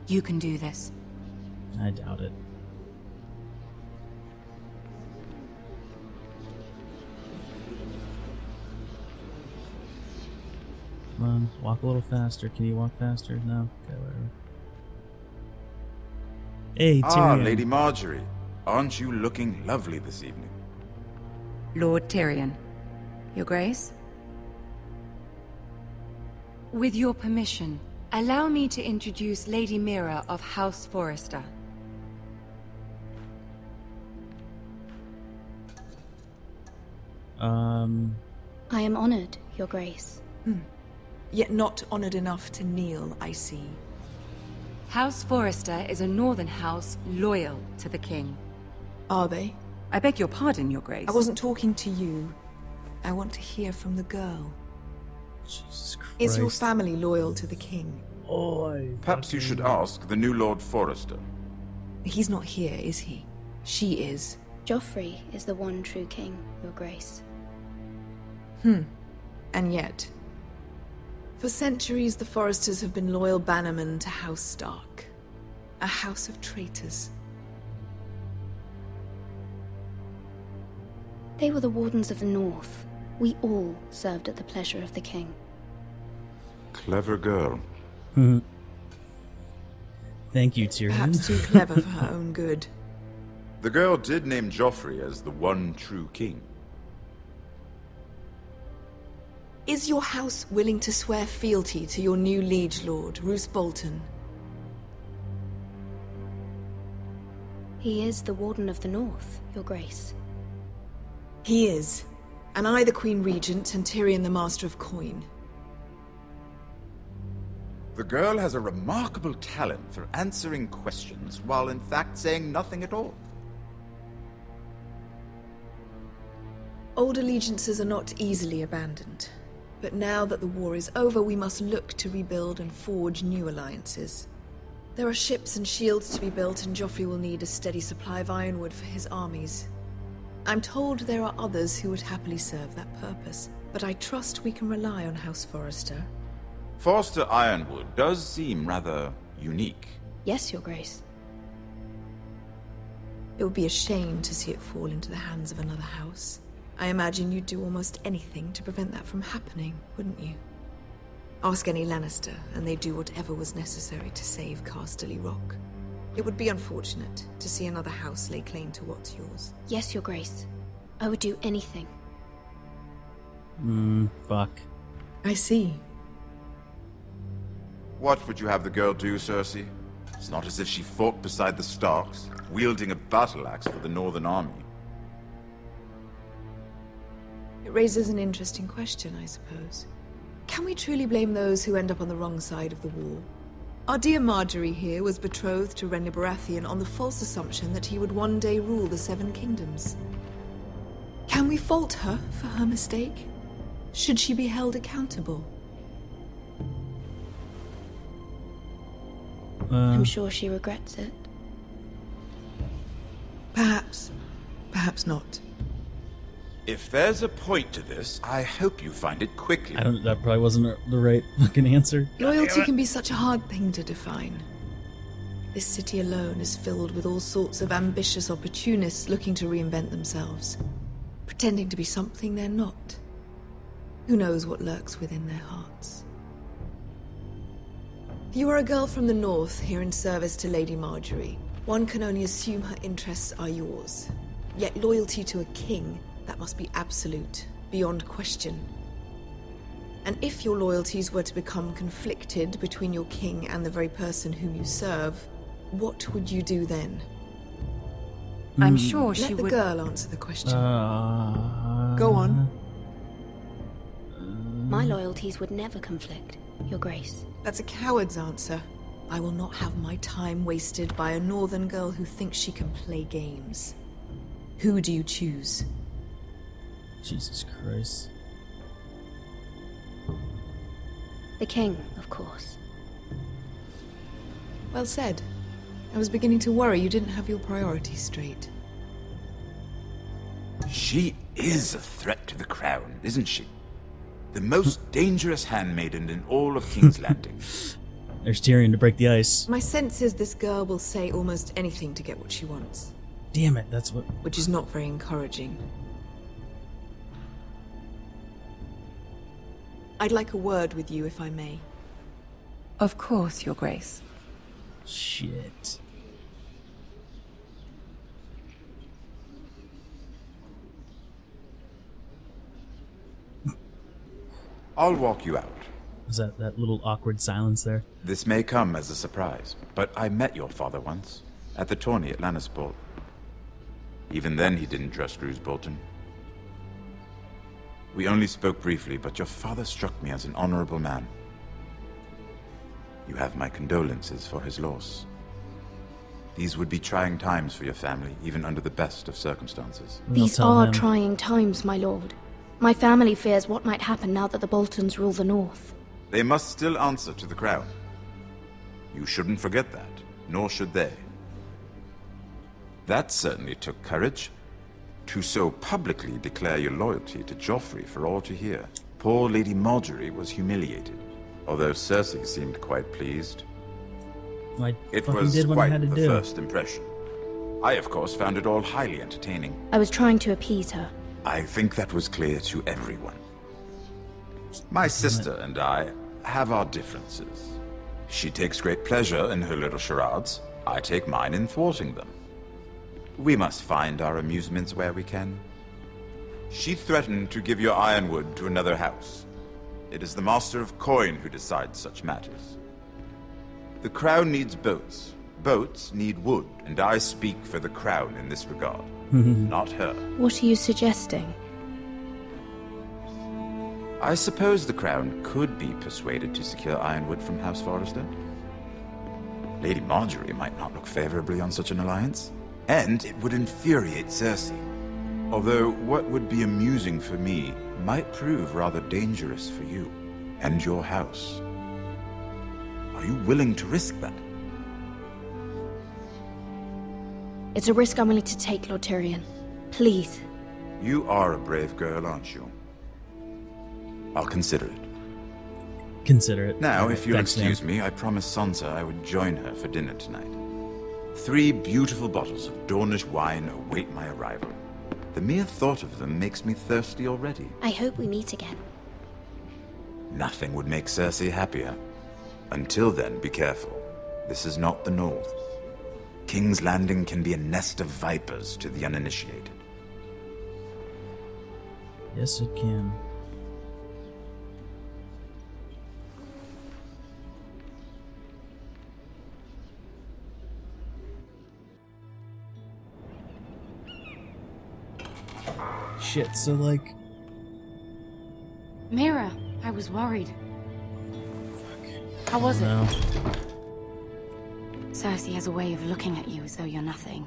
You can do this. I doubt it. Come on, walk a little faster. Can you walk faster? No? Okay, whatever. Hey, Tyrion. Lady Marjorie. Aren't you looking lovely this evening? Lord Tyrion. Your Grace? With your permission, allow me to introduce Lady Mira of House Forrester. I am honored, Your Grace. Yet not honored enough to kneel, I see. House Forrester is a northern house loyal to the king. Are they? I beg your pardon, Your Grace. I wasn't talking to you. I want to hear from the girl. Jesus Christ. Is your family loyal to the king? Perhaps you should ask the new Lord Forrester. He's not here, is he? She is. Joffrey is the one true king, Your Grace. And yet, for centuries the Forresters have been loyal bannermen to House Stark. A house of traitors. They were the Wardens of the North. We all served at the pleasure of the king. Clever girl. Thank you, Tyrion. Perhaps too clever for her own good. The girl did name Joffrey as the one true king. Is your house willing to swear fealty to your new liege lord, Roose Bolton? He is the Warden of the North, Your Grace. He is. And I the Queen Regent and Tyrion the Master of Coin. The girl has a remarkable talent for answering questions while in fact saying nothing at all. Old allegiances are not easily abandoned. But now that the war is over, we must look to rebuild and forge new alliances. There are ships and shields to be built, and Joffrey will need a steady supply of ironwood for his armies. I'm told there are others who would happily serve that purpose, but I trust we can rely on House Forrester. Forster Ironwood does seem rather unique. Yes, Your Grace. It would be a shame to see it fall into the hands of another house. I imagine you'd do almost anything to prevent that from happening, wouldn't you? Ask any Lannister, and they'd do whatever was necessary to save Casterly Rock. It would be unfortunate to see another house lay claim to what's yours. Yes, Your Grace. I would do anything. Fuck. I see. What would you have the girl do, Cersei? It's not as if she fought beside the Starks, wielding a battle axe for the Northern Army. It raises an interesting question, I suppose. Can we truly blame those who end up on the wrong side of the war? Our dear Marjorie here was betrothed to Renly Baratheon on the false assumption that he would one day rule the Seven Kingdoms. Can we fault her for her mistake? Should she be held accountable? I'm sure she regrets it. Perhaps. Perhaps not. If there's a point to this, I hope you find it quickly. That probably wasn't the right fucking answer. Loyalty can be such a hard thing to define. This city alone is filled with all sorts of ambitious opportunists looking to reinvent themselves, pretending to be something they're not. Who knows what lurks within their hearts? You are a girl from the north, here in service to Lady Marjorie. One can only assume her interests are yours. Yet loyalty to a king, that must be absolute, beyond question. And if your loyalties were to become conflicted between your king and the very person whom you serve, what would you do then? I'm sure she would... Let the girl answer the question. Go on. My loyalties would never conflict, Your Grace. That's a coward's answer. I will not have my time wasted by a northern girl who thinks she can play games. Who do you choose? Jesus Christ. The king, of course. Well said. I was beginning to worry you didn't have your priorities straight. She is a threat to the crown, isn't she? The most dangerous handmaiden in all of King's Landing. There's Tyrion to break the ice. My sense is this girl will say almost anything to get what she wants. Damn it, that's what... Which is not very encouraging. I'd like a word with you, if I may. Of course, Your Grace. Shit. I'll walk you out. Was that little awkward silence there? This may come as a surprise, but I met your father once, at the tourney at Lannisport. Even then he didn't trust Roose Bolton. We only spoke briefly, but your father struck me as an honorable man. You have my condolences for his loss. These would be trying times for your family, even under the best of circumstances. These are trying times, my lord. My family fears what might happen now that the Boltons rule the north. They must still answer to the crown. You shouldn't forget that, nor should they. That certainly took courage. To so publicly declare your loyalty to Joffrey for all to hear. Poor Lady Marjorie was humiliated, although Cersei seemed quite pleased. It was quite the first impression. I, of course, found it all highly entertaining. I was trying to appease her. I think that was clear to everyone. My sister and I have our differences. She takes great pleasure in her little charades. I take mine in thwarting them. We must find our amusements where we can. She threatened to give your ironwood to another house. It is the Master of Coin who decides such matters. The crown needs boats. Boats need wood, and I speak for the crown in this regard, not her. What are you suggesting? I suppose the crown could be persuaded to secure ironwood from House Forrester. Lady Marjorie might not look favorably on such an alliance, and it would infuriate Cersei. Although what would be amusing for me might prove rather dangerous for you and your house. Are you willing to risk that? It's a risk I'm willing to take, Lord Tyrion. Please. You are a brave girl, aren't you? I'll consider it. Consider it. Now, Right, if you'll thanks, excuse man. me, I promised Sansa I would join her for dinner tonight. 3 beautiful bottles of Dornish wine await my arrival. The mere thought of them makes me thirsty already. I hope we meet again. Nothing would make Cersei happier. Until then, be careful. This is not the North. King's Landing can be a nest of vipers to the uninitiated. Yes, it can. Shit, so like... Mira, I was worried. How was it? Cersei has a way of looking at you as though you're nothing.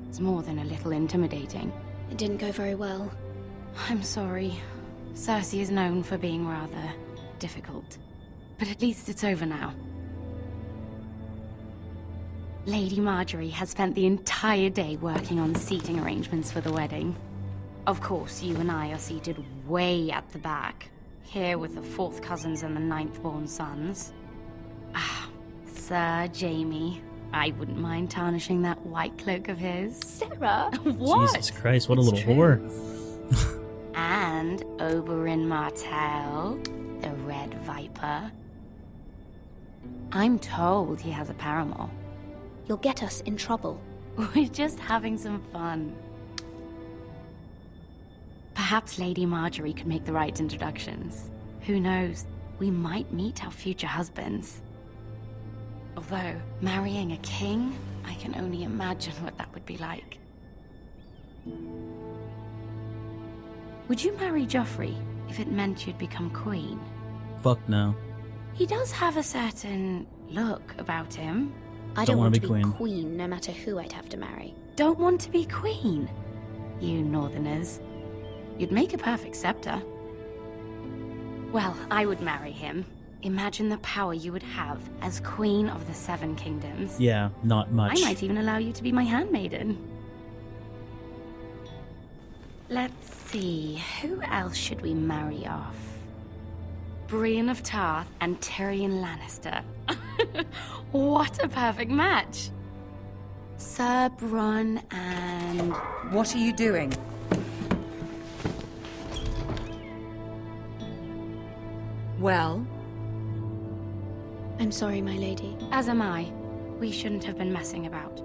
It's more than a little intimidating. It didn't go very well. I'm sorry. Cersei is known for being rather difficult. But at least it's over now. Lady Marjorie has spent the entire day working on seating arrangements for the wedding. Of course, you and I are seated way at the back, here with the 4th cousins and the 9th-born sons. Ah, Sir Jaime. I wouldn't mind tarnishing that white cloak of his. Sarah? What? Jesus Christ, what a little whore. And Oberyn Martell, the Red Viper. I'm told he has a paramour. You'll get us in trouble. We're just having some fun. Perhaps Lady Marjorie could make the right introductions. Who knows? We might meet our future husbands. Although, marrying a king, I can only imagine what that would be like. Would you marry Joffrey if it meant you'd become queen? Fuck no. He does have a certain look about him. I don't want to be queen, no matter who I'd have to marry. Don't want to be queen? You northerners. You'd make a perfect scepter. Well, I would marry him. Imagine the power you would have as Queen of the 7 Kingdoms. Yeah, not much. I might even allow you to be my handmaiden. Let's see, who else should we marry off? Brienne of Tarth and Tyrion Lannister. What a perfect match! Sir Bronn and... What are you doing? Well? I'm sorry, my lady. As am I. We shouldn't have been messing about.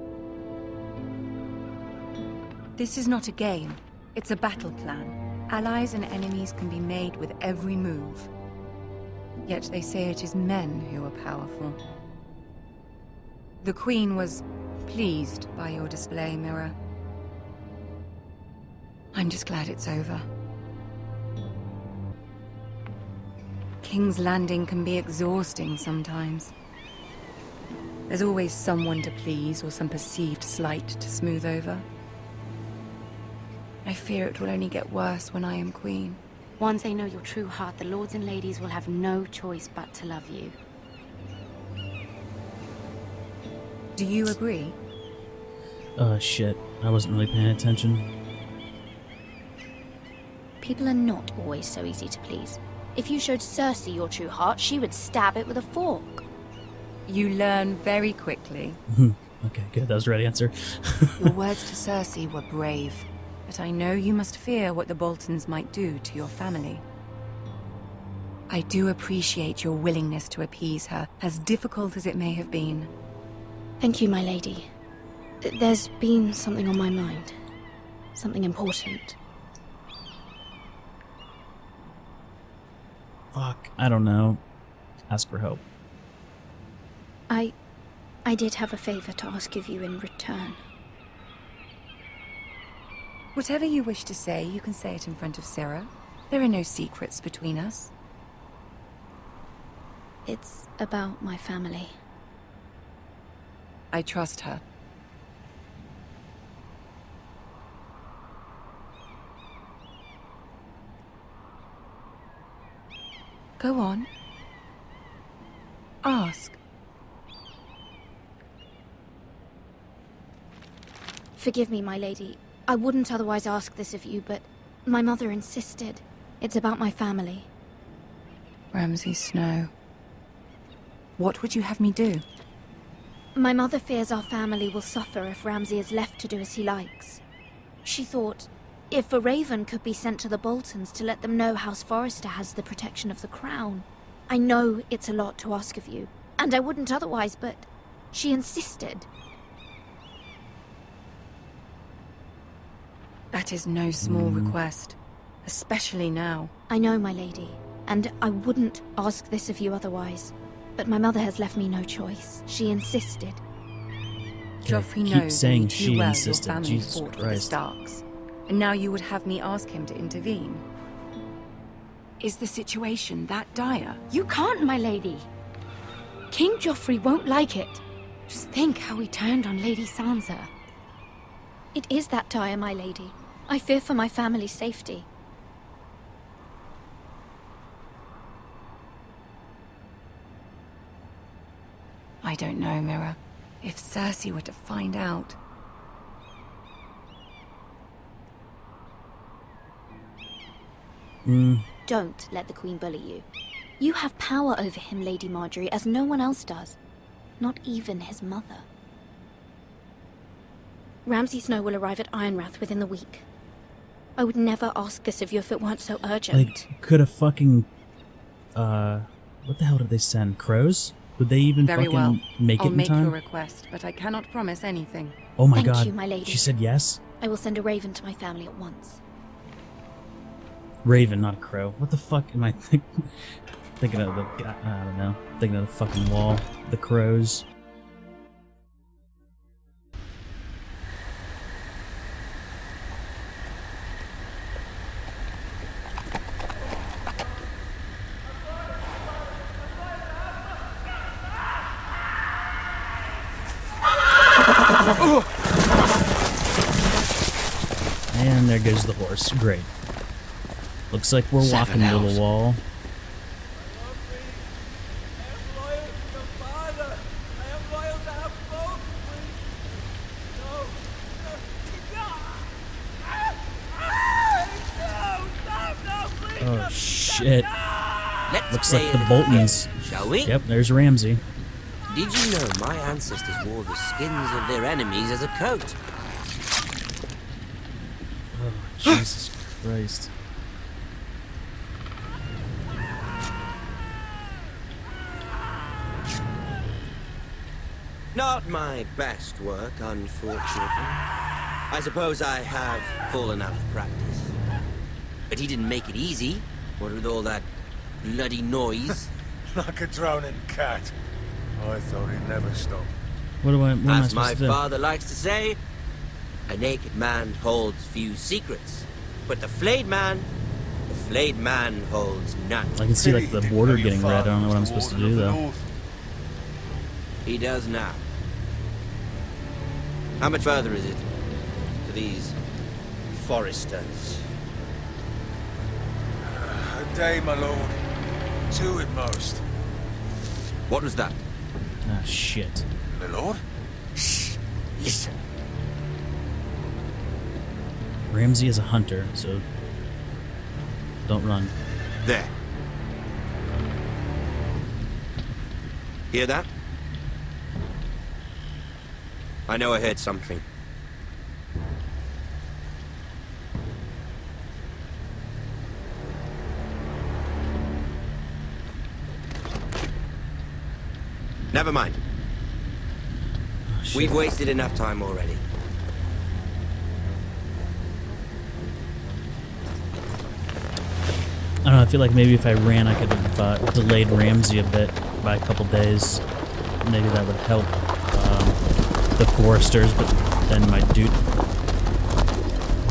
This is not a game. It's a battle plan. Allies and enemies can be made with every move. Yet they say it is men who are powerful. The Queen was pleased by your display, Mira. I'm just glad it's over. King's Landing can be exhausting sometimes. There's always someone to please or some perceived slight to smooth over. I fear it will only get worse when I am queen. Once they know your true heart, the lords and ladies will have no choice but to love you. Do you agree? Shit. I wasn't really paying attention. People are not always so easy to please. If you showed Cersei your true heart, she would stab it with a fork. You learn very quickly. Okay, good. That was the right answer. Your words to Cersei were brave, but I know you must fear what the Boltons might do to your family. I do appreciate your willingness to appease her, as difficult as it may have been. Thank you, my lady. There's been something on my mind. Something important. Fuck, I don't know. Ask for help. I did have a favor to ask of you in return. Whatever you wish to say, you can say it in front of Sarah. There are no secrets between us. It's about my family. I trust her. Go on. Ask. Forgive me, my lady. I wouldn't otherwise ask this of you, but my mother insisted. It's about my family. Ramsay Snow. What would you have me do? My mother fears our family will suffer if Ramsay is left to do as he likes. She thought, if a raven could be sent to the Boltons to let them know House Forrester has the protection of the crown. I know it's a lot to ask of you, and I wouldn't otherwise, but she insisted. That is no small request, especially now. I know, my lady, and I wouldn't ask this of you otherwise. But my mother has left me no choice. She insisted. Joffrey keep knows saying only she too well insisted. your family Jesus fought for the Christ. Starks, and now you would have me ask him to intervene. Is the situation that dire? You can't, my lady. King Joffrey won't like it. Just think how he turned on Lady Sansa. It is that dire, my lady. I fear for my family's safety. I don't know, Mira. If Cersei were to find out... Don't let the Queen bully you. You have power over him, Lady Marjorie, as no one else does. Not even his mother. Ramsay Snow will arrive at Ironrath within the week. I would never ask this of you if it weren't so urgent. Like, could a fucking... what the hell did they send? Crows? Would they even Very fucking well. make it I'll in make time? your request, but I cannot promise anything. Oh my Thank god. you, my lady. She said yes? I will send a raven to my family at once. Raven, not a crow. What the fuck am I thinking of? I don't know. Thinking of the fucking wall. The crows. And there goes the horse. Great. Looks like we're walking to the wall. Oh shit. Looks like the Boltons. Shall we? Yep, there's Ramsay. Did you know my ancestors wore the skins of their enemies as a coat? Oh, Jesus Christ. Not my best work, unfortunately. I suppose I have fallen out of practice. But he didn't make it easy, what with all that bloody noise. Like a drowning cat. I thought he'd never stop. What am I As supposed my to do? father likes to say, a naked man holds few secrets. But the flayed man holds none. I can see like the border getting red. I don't know what I'm supposed to do though. He does now. How much further is it to these foresters? A day, my lord. 2 at most. What was that? Ah, shit. My lord? Shh. Listen. Ramsay is a hunter, so don't run. There. Hear that? I know I heard something. Never mind. We've wasted enough time already. I don't know, I feel like maybe if I ran, I could have delayed Ramsay a bit by a couple days. Maybe that would help the foresters, but then my dude...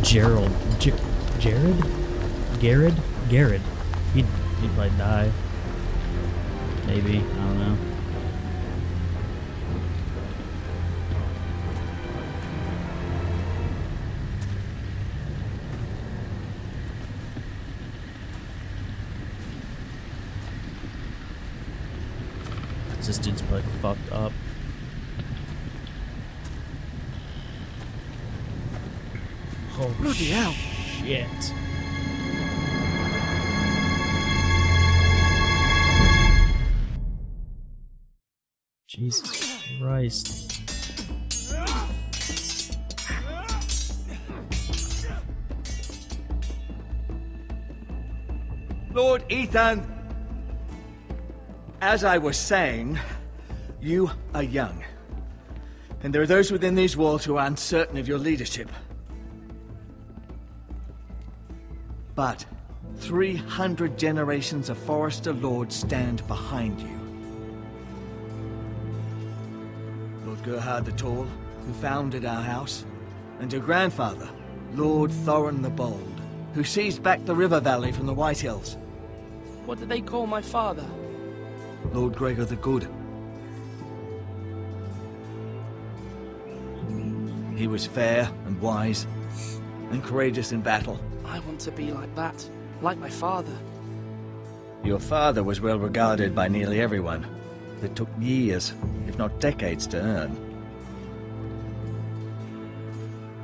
Garrett? He'd probably die. Maybe, I don't know. This dude's probably fucked up. Oh, bloody hell. Shit. Jesus Christ. Lord Ethan, as I was saying, you are young. And there are those within these walls who are uncertain of your leadership. But 300 generations of Forester Lords stand behind you. Lord Gerhard the Tall, who founded our house, and your grandfather, Lord Thorin the Bold, who seized back the river valley from the White Hills. What did they call my father? Lord Gregor the Good. He was fair and wise, and courageous in battle. I want to be like that, like my father. Your father was well regarded by nearly everyone. It took years, if not decades, to earn.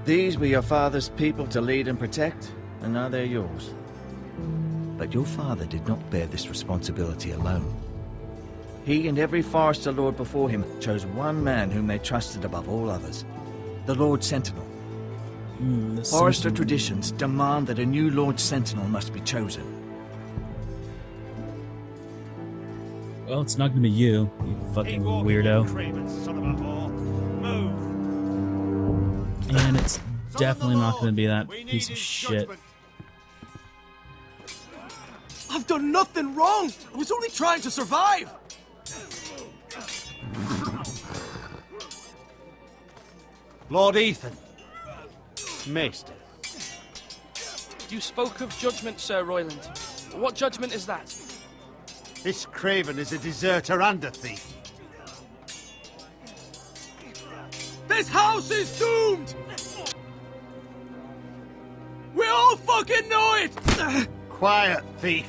These were your father's people to lead and protect, and now they're yours. But your father did not bear this responsibility alone. He and every Forester Lord before him chose one man whom they trusted above all others, the Lord Sentinel. Forester traditions demand that a new Lord Sentinel must be chosen. Well, it's not gonna be you, you fucking weirdo. And it's definitely not gonna be that piece of shit. I've done nothing wrong! I was only trying to survive! Lord Ethan. Maester. You spoke of judgment, Sir Royland. What judgment is that? This Craven is a deserter and a thief. This house is doomed! We all fucking know it! Quiet, thief.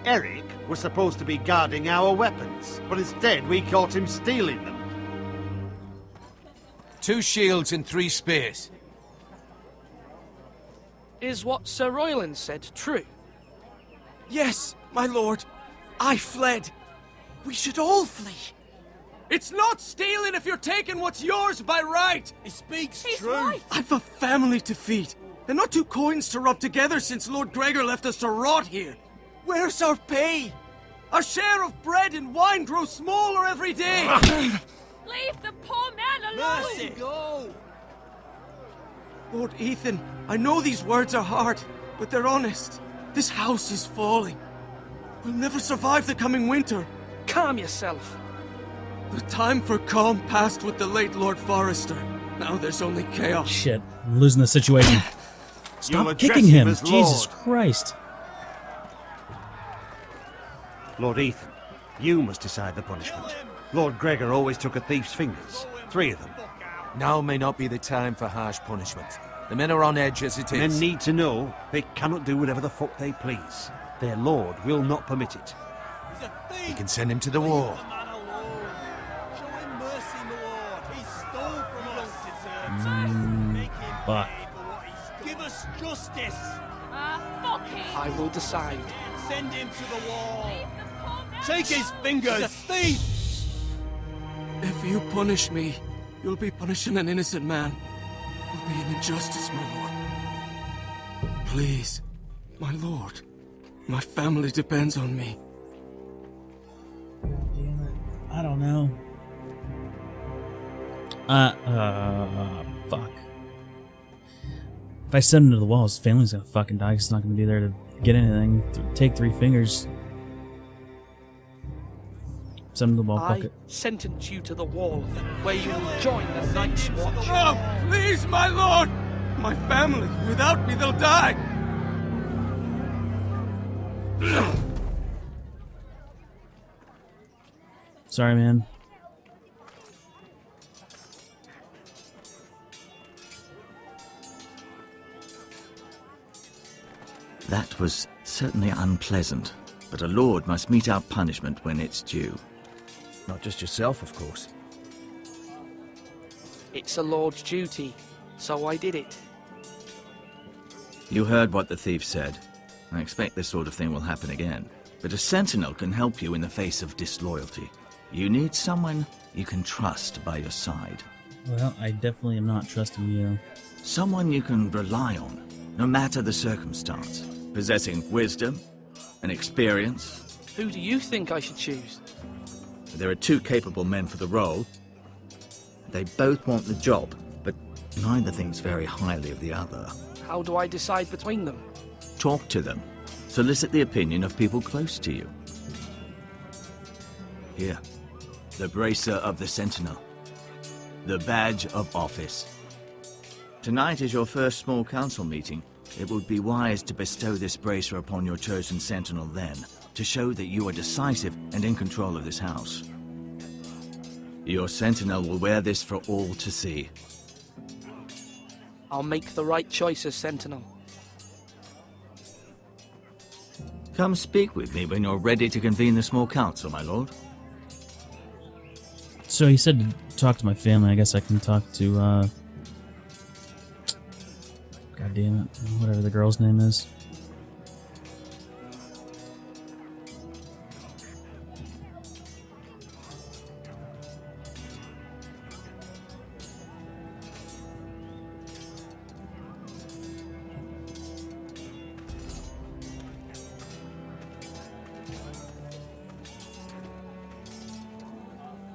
Eric was supposed to be guarding our weapons, but instead we caught him stealing them. 2 shields and 3 spears. Is what Sir Royland said true? Yes, my lord. I fled. We should all flee. It's not stealing if you're taking what's yours by right. He speaks He's true. right. I've a family to feed, and not 2 coins to rub together since Lord Gregor left us to rot here. Where's our pay? Our share of bread and wine grows smaller every day. Leave the poor man alone! Mercy, go! Lord Ethan, I know these words are hard, but they're honest. This house is falling. We'll never survive the coming winter. Calm yourself. The time for calm passed with the late Lord Forester. Now there's only chaos. Shit, I'm losing the situation. Stop kicking him! Jesus Christ! Lord Ethan, you must decide the punishment. Lord Gregor always took a thief's fingers. 3 of them. Now may not be the time for harsh punishment. The men are on edge as it is. Men need to know they cannot do whatever the fuck they please. Their lord will not permit it. We can send him to the war. Fuck. Give us justice. Fuck him! I will decide. Send him to the wall. Take his fingers. He's a thief. If you punish me, you'll be punishing an innocent man. It will be an injustice, my lord. Please, my lord. My family depends on me. Damn it. I don't know. Fuck. If I send him to the wall, his family's gonna fucking die. He's not gonna be there to get anything. Take 3 fingers. Send him to the wall, fuck I it. sentence you to the wall, where you will join the Night's Watch. Oh, please, my lord! My family, without me, they'll die! Sorry, man. That was certainly unpleasant, but a lord must mete out punishment when it's due. Not just yourself, of course. It's a lord's duty, so I did it. You heard what the thief said. I expect this sort of thing will happen again. But a sentinel can help you in the face of disloyalty. You need someone you can trust by your side. Well, I definitely am not trusting you. Someone you can rely on, no matter the circumstance. Possessing wisdom and experience. Who do you think I should choose? There are 2 capable men for the role. They both want the job, but neither thinks very highly of the other. How do I decide between them? Talk to them. Solicit the opinion of people close to you. Here, the bracer of the Sentinel. The badge of office. Tonight is your first small council meeting. It would be wise to bestow this bracer upon your chosen Sentinel then, to show that you are decisive and in control of this house. Your Sentinel will wear this for all to see. I'll make the right choice as Sentinel. Come speak with me when you're ready to convene the small council, my lord. So he said to talk to my family. I guess I can talk to, God damn it, whatever the girl's name is.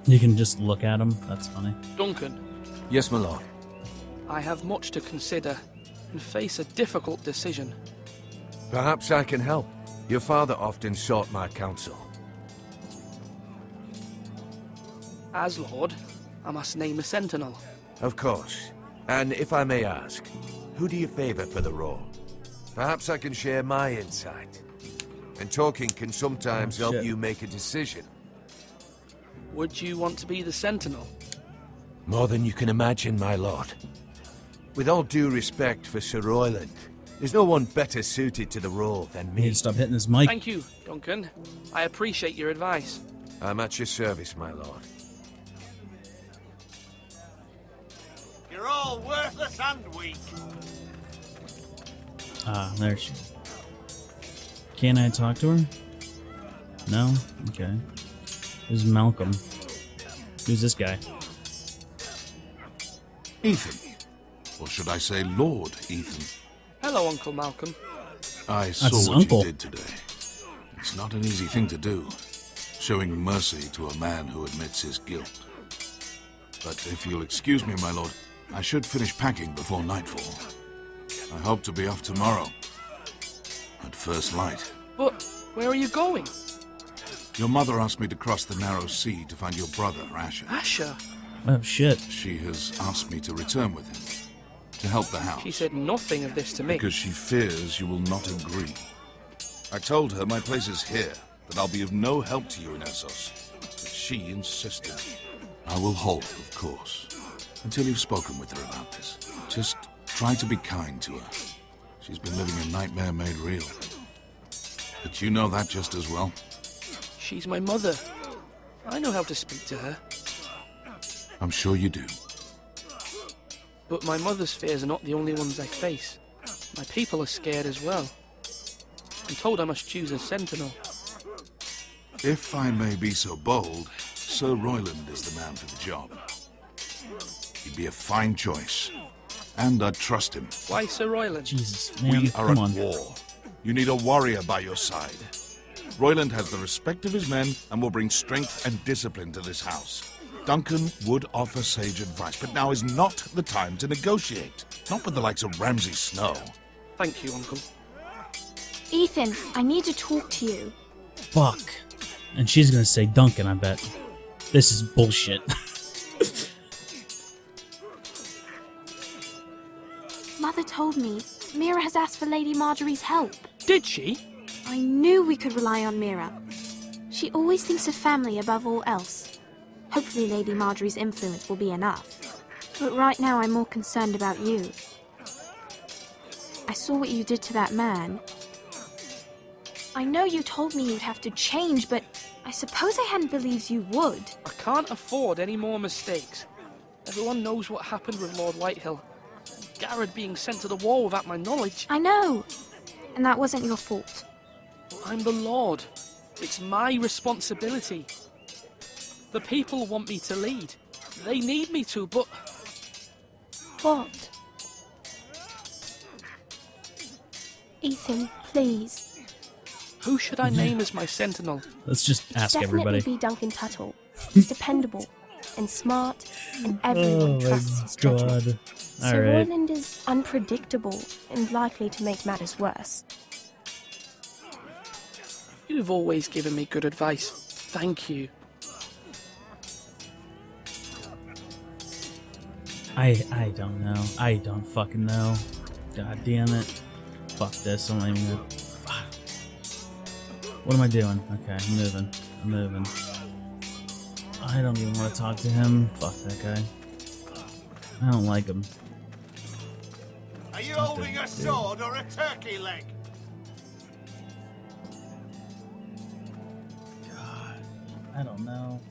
You can just look at him. That's funny. Duncan. Yes, my lord. I have much to consider and face a difficult decision. Perhaps I can help. Your father often sought my counsel. As Lord, I must name a Sentinel. Of course. And if I may ask, who do you favor for the role? Perhaps I can share my insight. And talking can sometimes help you make a decision. Would you want to be the Sentinel? More than you can imagine, my lord. With all due respect for Sir Royland, there's no one better suited to the role than me. He need to stop hitting his mic. Thank you, Duncan. I appreciate your advice. I'm at your service, my lord. You're all worthless and weak. Ah, there she is. Can I talk to her? No? Okay. Who's Malcolm? Who's this guy? Ethan. Or should I say Lord Ethan? Hello, Uncle Malcolm. I saw his what uncle. you did today. It's not an easy thing to do, showing mercy to a man who admits his guilt. But if you'll excuse me, my lord, I should finish packing before nightfall. I hope to be off tomorrow, at first light. But where are you going? Your mother asked me to cross the narrow sea to find your brother, Asher. Asher? Oh, shit. She has asked me to return with him, to help the house. She said nothing of this to me. Because she fears you will not agree. I told her my place is here, that I'll be of no help to you in Essos. But she insisted. I will halt, of course, until you've spoken with her about this. Just try to be kind to her. She's been living a nightmare made real. But you know that just as well. She's my mother. I know how to speak to her. I'm sure you do. But my mother's fears are not the only ones I face. My people are scared as well. I'm told I must choose a Sentinel. If I may be so bold, Sir Royland is the man for the job. He'd be a fine choice. And I'd trust him. Why Sir Royland? Jesus, man, We are come at on. war. You need a warrior by your side. Royland has the respect of his men and will bring strength and discipline to this house. Duncan would offer sage advice, but now is not the time to negotiate. Not with the likes of Ramsay Snow. Thank you, Uncle. Ethan, I need to talk to you. Fuck. And she's gonna say Duncan, I bet. This is bullshit. Mother told me Mira has asked for Lady Marjorie's help. Did she? I knew we could rely on Mira. She always thinks of family above all else. Hopefully Lady Marjorie's influence will be enough. But right now I'm more concerned about you. I saw what you did to that man. I know you told me you'd have to change, but I suppose I hadn't believed you would. I can't afford any more mistakes. Everyone knows what happened with Lord Whitehill. Garrett being sent to the war without my knowledge. I know. And that wasn't your fault. I'm the Lord. It's my responsibility. The people want me to lead. They need me to, but... What? Ethan, please. Who should I name as my Sentinel? Let's just ask Definitely everybody. be Duncan Tuttle. He's dependable and smart, and everyone Oh trusts my his judgment. god. Sir Alright. Royland is unpredictable and likely to make matters worse. You've always given me good advice. Thank you. I don't know. I don't fucking know. God damn it. Fuck this. I'm not even gonna... Fuck. What am I doing? Okay, I'm moving. I'm moving. I don't even want to talk to him. Fuck that guy. I don't like him. Are you holding a sword or a turkey leg? God, I don't know.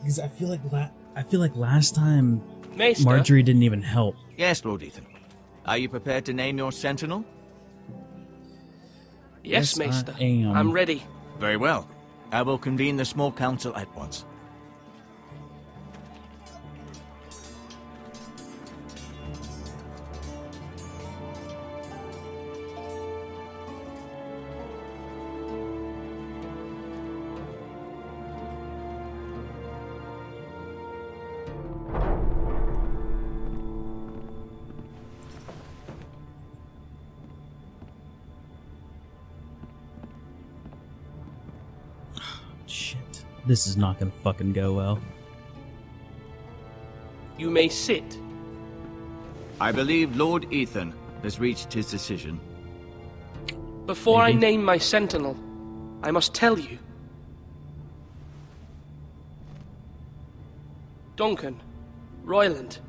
Because I feel like last time Maester? Marjorie didn't even help. Yes, Lord Ethan. Are you prepared to name your sentinel? Yes, Maester. I am. I'm ready. Very well. I will convene the small council at once. Shit. This is not gonna fucking go well. You may sit. I believe Lord Ethan has reached his decision. Before I name my sentinel, I must tell you. Duncan, Royland,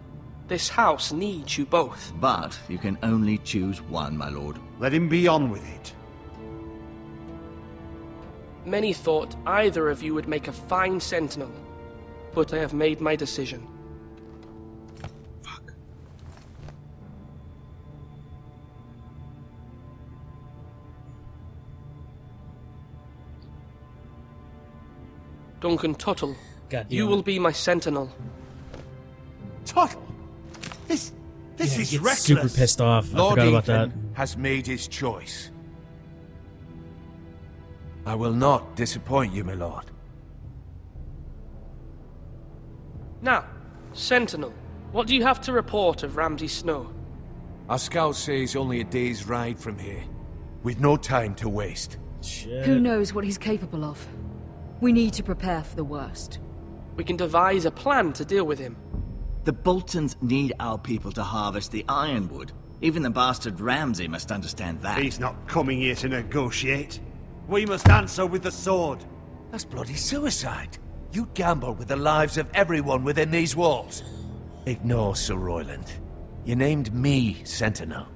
this house needs you both. But you can only choose one, my lord. Let him be on with it. Many thought either of you would make a fine sentinel, but I have made my decision. Fuck. Duncan Tuttle, God damn you it. will be my sentinel. Tuttle! This Yeah, he is gets reckless. super pissed off. I Lord forgot about Ethan that. has made his choice. I will not disappoint you, my lord. Now, Sentinel, what do you have to report of Ramsay Snow? Our scouts say he's only a day's ride from here, with no time to waste. Who knows what he's capable of? We need to prepare for the worst. We can devise a plan to deal with him. The Boltons need our people to harvest the ironwood. Even the bastard Ramsay must understand that. He's not coming here to negotiate. We must answer with the sword. That's bloody suicide. You gamble with the lives of everyone within these walls. Ignore Sir Royland. You named me Sentinel.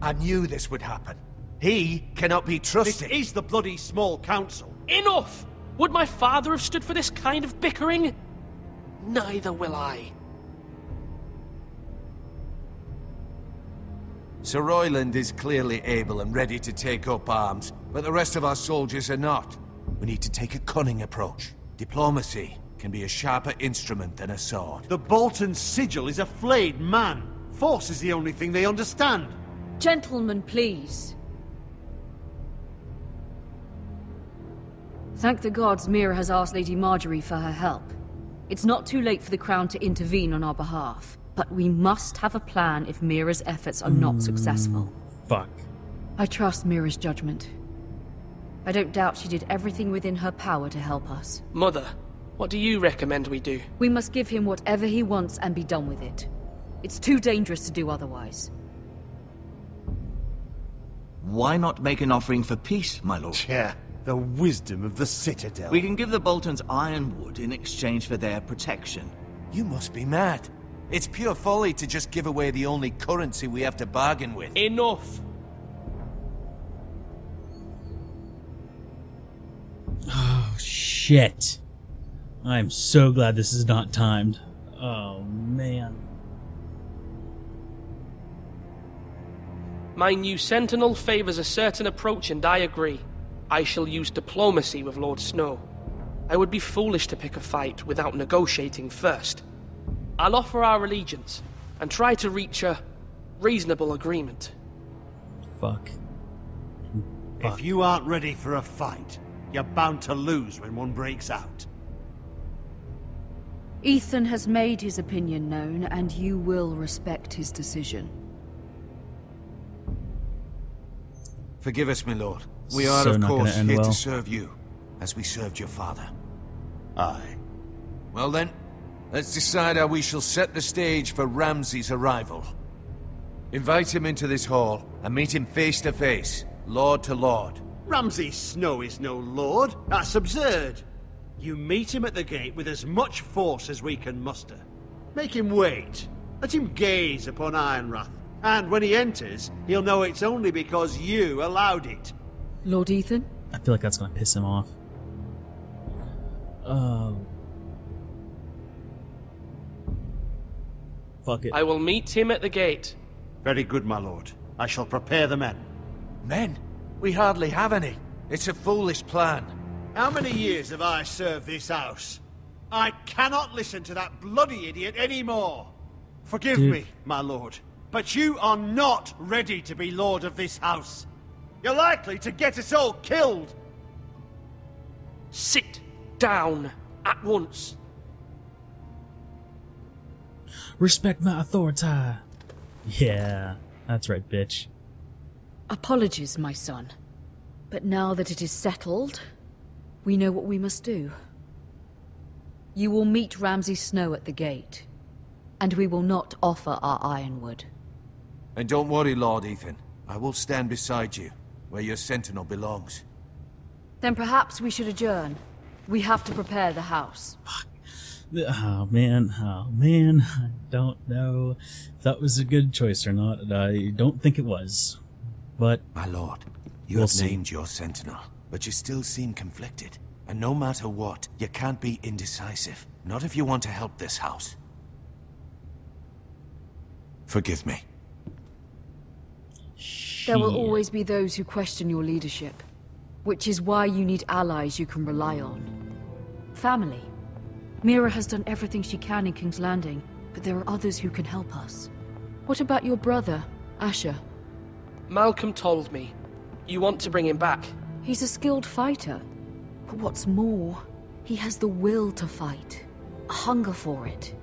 I knew this would happen. He cannot be trusted. This is the bloody small council. Enough! Would my father have stood for this kind of bickering? Neither will I. Sir Royland is clearly able and ready to take up arms, but the rest of our soldiers are not. We need to take a cunning approach. Diplomacy can be a sharper instrument than a sword. The Bolton sigil is a flayed man. Force is the only thing they understand. Gentlemen, please. Thank the gods Mira has asked Lady Marjorie for her help. It's not too late for the Crown to intervene on our behalf, but we must have a plan if Mira's efforts are not successful. Fuck. I trust Mira's judgment. I don't doubt she did everything within her power to help us. Mother, what do you recommend we do? We must give him whatever he wants and be done with it. It's too dangerous to do otherwise. Why not make an offering for peace, my lord? Yeah, the wisdom of the Citadel. We can give the Boltons ironwood in exchange for their protection. You must be mad. It's pure folly to just give away the only currency we have to bargain with. Enough! Oh, shit. I'm so glad this is not timed. Oh, man. My new sentinel favors a certain approach, and I agree. I shall use diplomacy with Lord Snow. I would be foolish to pick a fight without negotiating first. I'll offer our allegiance, and try to reach a reasonable agreement. Fuck. If you aren't ready for a fight, you're bound to lose when one breaks out. Ethan has made his opinion known, and you will respect his decision. Forgive us, my lord. We are, So of not gonna course, end here well. to serve you, as we served your father. Aye. Well then, let's decide how we shall set the stage for Ramsay's arrival. Invite him into this hall, and meet him face to face, lord to lord. Ramsay Snow is no lord. That's absurd. You meet him at the gate with as much force as we can muster. Make him wait. Let him gaze upon Ironrath, And when he enters, he'll know it's only because you allowed it. Lord Ethan? I feel like that's gonna piss him off. Fuck it. I will meet him at the gate. Very good, my lord. I shall prepare the men. Men? We hardly have any. It's a foolish plan. How many years have I served this house? I cannot listen to that bloody idiot anymore. Forgive me, my lord, but you are not ready to be lord of this house. You're likely to get us all killed. Sit down at once. Respect my authority. Yeah, that's right, bitch. Apologies, my son. But now that it is settled, we know what we must do. You will meet Ramsay Snow at the gate, and we will not offer our ironwood. And don't worry, Lord Ethan. I will stand beside you, where your sentinel belongs. Then perhaps we should adjourn. We have to prepare the house. Oh man, I don't know if that was a good choice or not. I don't think it was. But my lord, you have named your sentinel, but you still seem conflicted. And no matter what, you can't be indecisive. Not if you want to help this house. Forgive me. There will always be those who question your leadership, which is why you need allies you can rely on. Family. Mira has done everything she can in King's Landing, but there are others who can help us. What about your brother, Asher? Malcolm told me. You want to bring him back? He's a skilled fighter. But what's more, he has the will to fight. A hunger for it.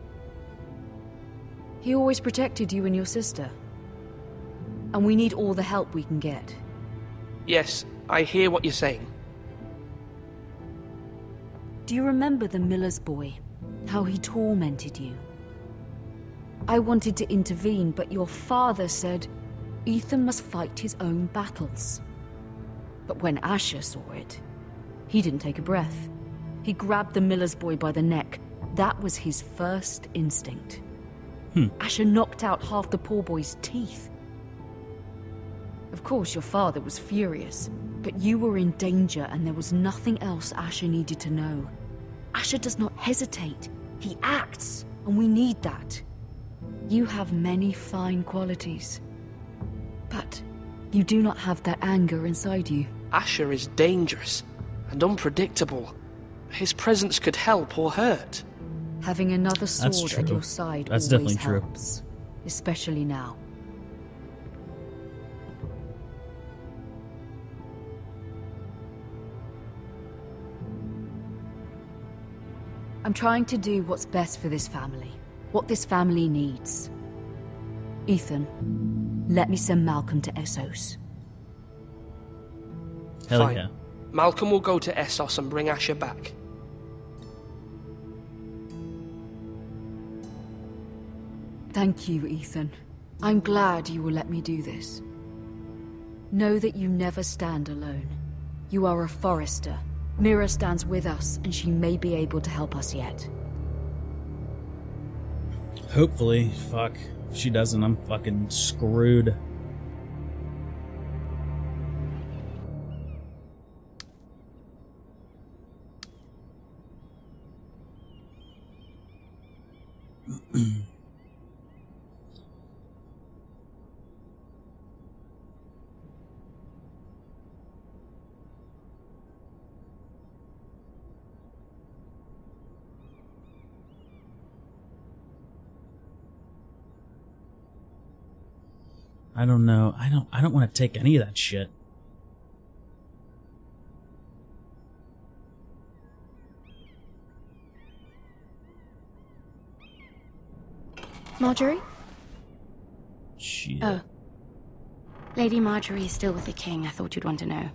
He always protected you and your sister. And we need all the help we can get. Yes, I hear what you're saying. Do you remember the miller's boy? How he tormented you? I wanted to intervene, but your father said Ethan must fight his own battles. But when Asher saw it, he didn't take a breath. He grabbed the miller's boy by the neck. That was his first instinct. Asher knocked out half the poor boy's teeth. Of course, your father was furious, but you were in danger and there was nothing else Asher needed to know. Asher does not hesitate. He acts, and we need that. You have many fine qualities, but you do not have that anger inside you. Asher is dangerous and unpredictable. His presence could help or hurt. Having another sword at your side That's always definitely helps, especially now. I'm trying to do what's best for this family, what this family needs. Ethan, let me send Malcolm to Essos. Hell Fine. yeah. Malcolm will go to Essos and bring Asher back. Thank you, Ethan. I'm glad you will let me do this. Know that you never stand alone. You are a Forrester. Mira stands with us, and she may be able to help us yet. Hopefully. Fuck. If she doesn't, I'm fucking screwed. I don't know. I don't want to take any of that shit. Marjorie? Shit. Oh. Lady Marjorie is still with the king. I thought you'd want to know.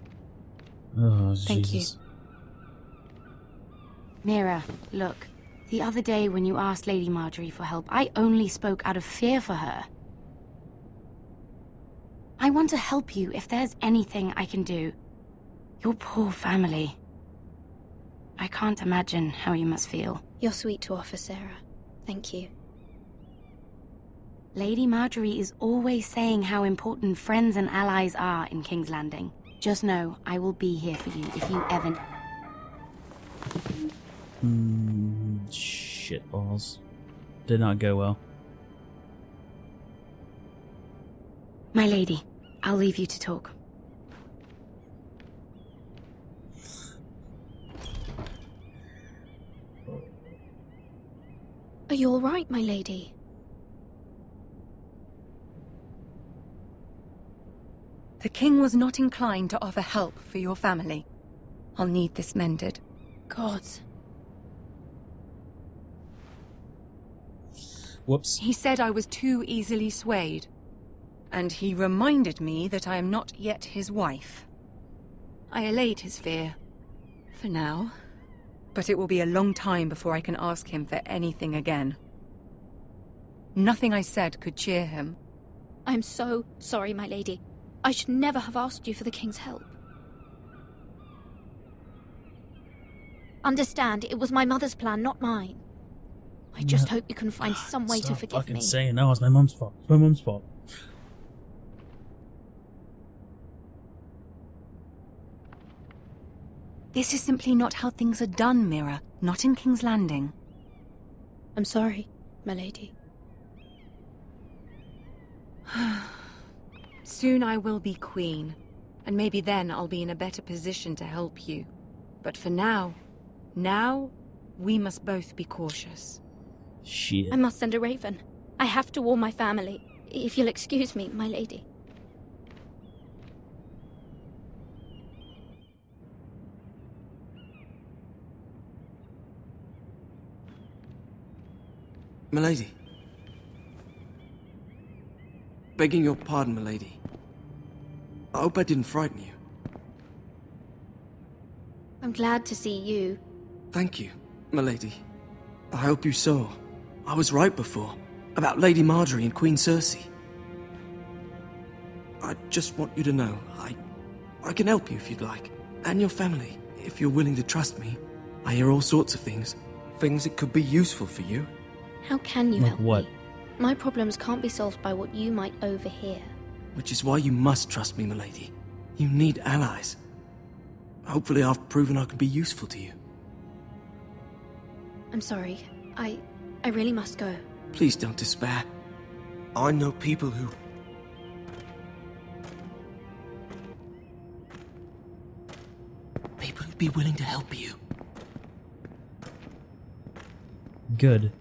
Oh, Thank Jesus. you. Mira, look. The other day when you asked Lady Marjorie for help, I only spoke out of fear for her. I want to help you if there's anything I can do. Your poor family. I can't imagine how you must feel. You're sweet to offer, Sarah. Thank you. Lady Marjorie is always saying how important friends and allies are in King's Landing. Just know, I will be here for you if you ever... Shit balls. Did not go well. My lady, I'll leave you to talk. Are you all right, my lady? The king was not inclined to offer help for your family. I'll need this mended. Gods. Whoops. He said I was too easily swayed. And he reminded me that I am not yet his wife. I allayed his fear. For now. But it will be a long time before I can ask him for anything again. Nothing I said could cheer him. I'm so sorry, my lady. I should never have asked you for the king's help. Understand, it was my mother's plan, not mine. I just hope you can find some way to forgive fucking me. saying no, it's my mom's fault. It's my mom's fault. This is simply not how things are done, Mira. Not in King's Landing. I'm sorry, my lady. Soon I will be queen, and maybe then I'll be in a better position to help you. But for now, we must both be cautious. Shit. I must send a raven. I have to warn my family. If you'll excuse me, my lady. Milady. Begging your pardon, milady. I hope I didn't frighten you. I'm glad to see you. Thank you, milady. I hope you saw. I was right before. About Lady Marjorie and Queen Cersei. I just want you to know, I can help you if you'd like. And your family, if you're willing to trust me. I hear all sorts of things. Things that could be useful for you. How can you Like help what? me? My problems can't be solved by what you might overhear. Which is why you must trust me, milady. You need allies. Hopefully I've proven I can be useful to you. I'm sorry. I really must go. Please don't despair. I know people who... People who'd be willing to help you. Good.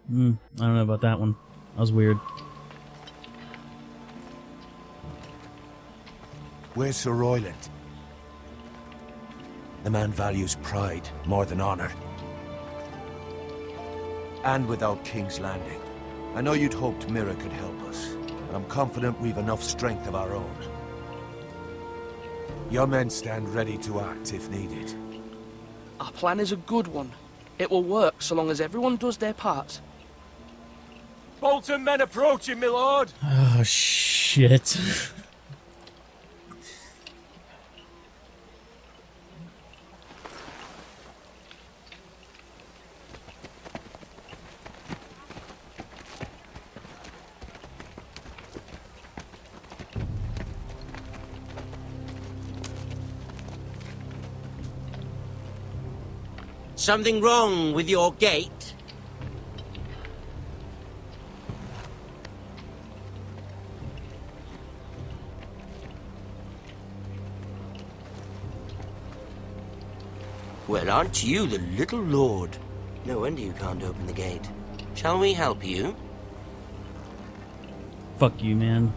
I don't know about that one. That was weird. Where's Sir Royland? The man values pride more than honor. And without King's Landing. I know you'd hoped Mira could help us, but I'm confident we've enough strength of our own. Your men stand ready to act if needed. Our plan is a good one. It will work so long as everyone does their part. Bolton men approaching, my lord! Oh, shit. Something wrong with your gate? Well, aren't you the little lord? No wonder you can't open the gate. Shall we help you? Fuck you, man.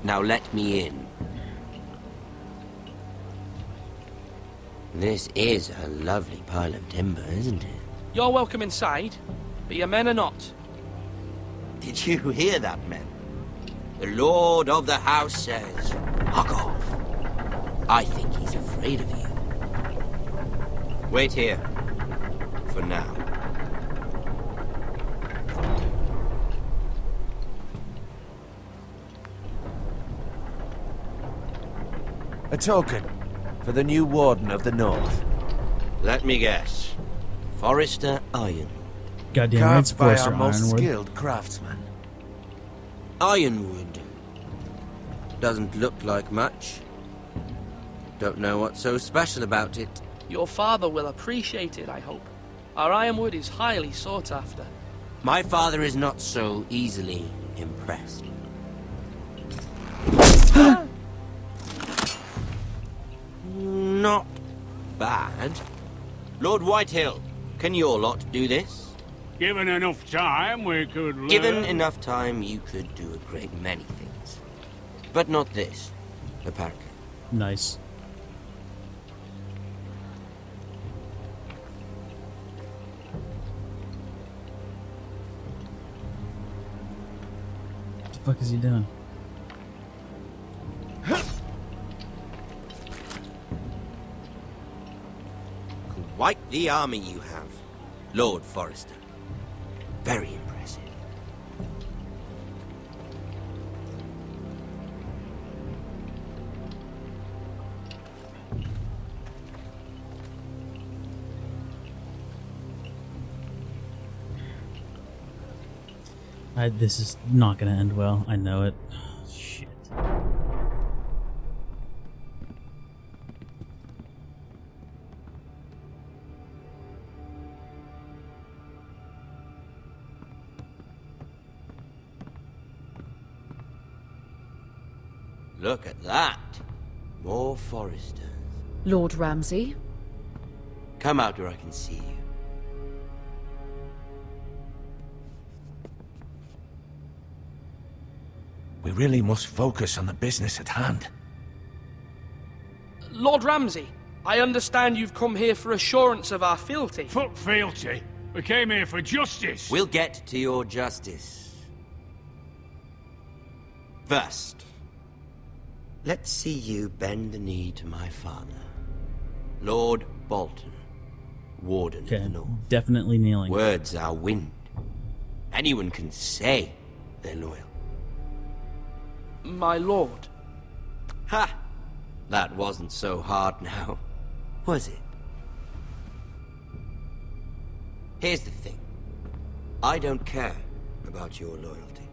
Now let me in. This is a lovely pile of timber, isn't it? You're welcome inside, but your men are not. Did you hear that, men? The lord of the house says, fuck off. I think he's afraid of you. Wait here. For now. A token for the new Warden of the North. Let me guess. Forrester Ironwood. Goddamn right, it's Carved by Forrester our most Ironwood. skilled craftsman. Ironwood. Doesn't look like much. Don't know what's so special about it. Your father will appreciate it, I hope. Our ironwood is highly sought after. My father is not so easily impressed. Not bad. Lord Whitehill, can your lot do this? Given enough time, we could learn. Given enough time, you could do a great many things. But not this, apparently. Nice. What the fuck is he doing? Quite the army you have, Lord Forrester. Very impressive. This is not gonna end well. I know it. Shit. Look at that. More Forresters. Lord Ramsay? Come out where I can see you. We really must focus on the business at hand. Lord Ramsay, I understand you've come here for assurance of our fealty. Fuck fealty. We came here for justice. We'll get to your justice. First, let's see you bend the knee to my father, Lord Bolton, Warden of the North. Definitely kneeling. Words are wind. Anyone can say they're loyal. My lord. Ha! That wasn't so hard now, was it? Here's the thing. I don't care about your loyalty.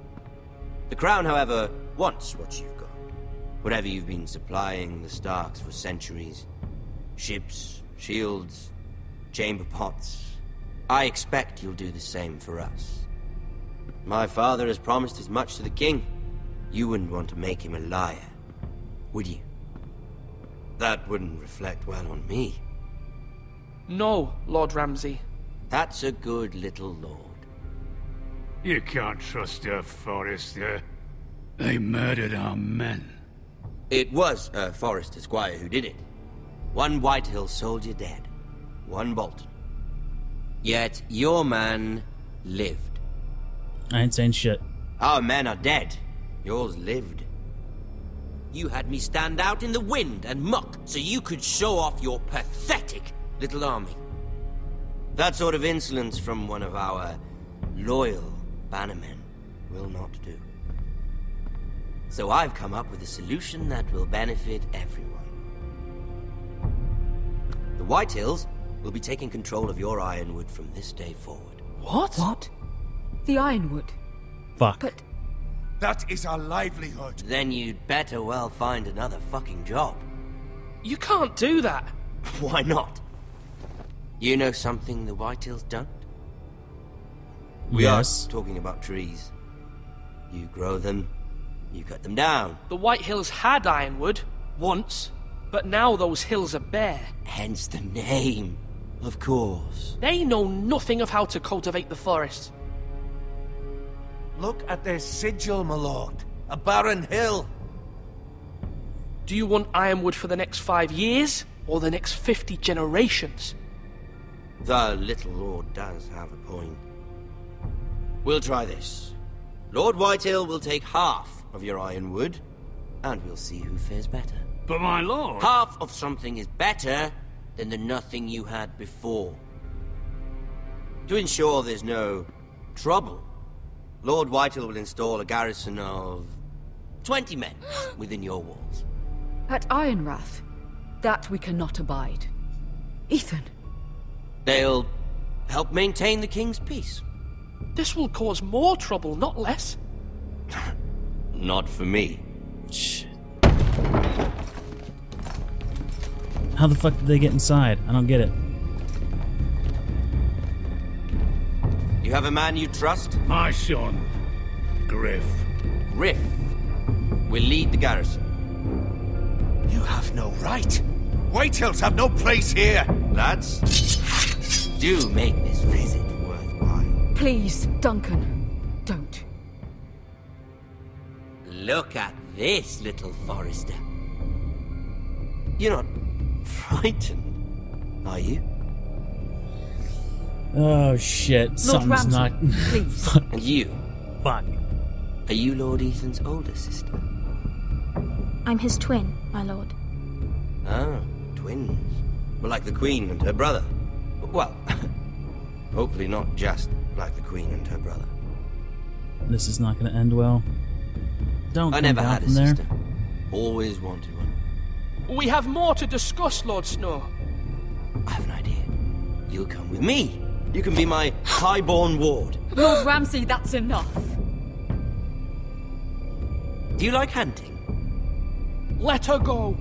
The Crown, however, wants what you've got. Whatever you've been supplying the Starks for centuries. Ships, shields, chamber pots. I expect you'll do the same for us. My father has promised as much to the king. You wouldn't want to make him a liar, would you? That wouldn't reflect well on me. No, Lord Ramsay. That's a good little lord. You can't trust her, Forrester. They murdered our men. It was a Forrester Squire who did it. One Whitehill soldier dead. One Bolton. Yet your man lived. I ain't saying shit. Our men are dead. Yours lived. You had me stand out in the wind and muck so you could show off your pathetic little army. That sort of insolence from one of our loyal bannermen will not do. So I've come up with a solution that will benefit everyone. The Whitehills will be taking control of your Ironwood from this day forward. What? What? The Ironwood? Fuck. But... That is our livelihood. Then you'd better well find another fucking job. You can't do that. Why not? You know something the Whitehills don't? We Yes. are talking about trees. You grow them, you cut them down. The Whitehills had ironwood, once, but now those hills are bare. Hence the name, of course. They know nothing of how to cultivate the forest. Look at their sigil, my lord. A barren hill. Do you want ironwood for the next 5 years, or the next 50 generations? The little lord does have a point. We'll try this. Lord Whitehill will take half of your ironwood, and we'll see who fares better. But my lord... Half of something is better than the nothing you had before. To ensure there's no trouble, Lord Whitehill will install a garrison of 20 men within your walls. At Ironrath, that we cannot abide. Ethan. They'll help maintain the king's peace. This will cause more trouble, not less. Not for me. Shit. How the fuck did they get inside? I don't get it. You have a man you trust? My son, Griff. Griff will lead the garrison. You have no right. Whitehills have no place here. Lads, do make this visit worthwhile. Please, Duncan, don't. Look at this, little Forrester. You're not frightened, are you? Oh shit, something's not... please. And you? Fuck. Are you Lord Ethan's older sister? I'm his twin, my lord. Ah, twins. Well, like the Queen and her brother. Well, hopefully not just like the Queen and her brother. This is not going to end well. Don't I come never down had a from there. sister. Always wanted one. We have more to discuss, Lord Snow. I have an idea. You'll come with me. You can be my highborn ward. Lord Ramsay, that's enough. Do you like hunting? Let her go.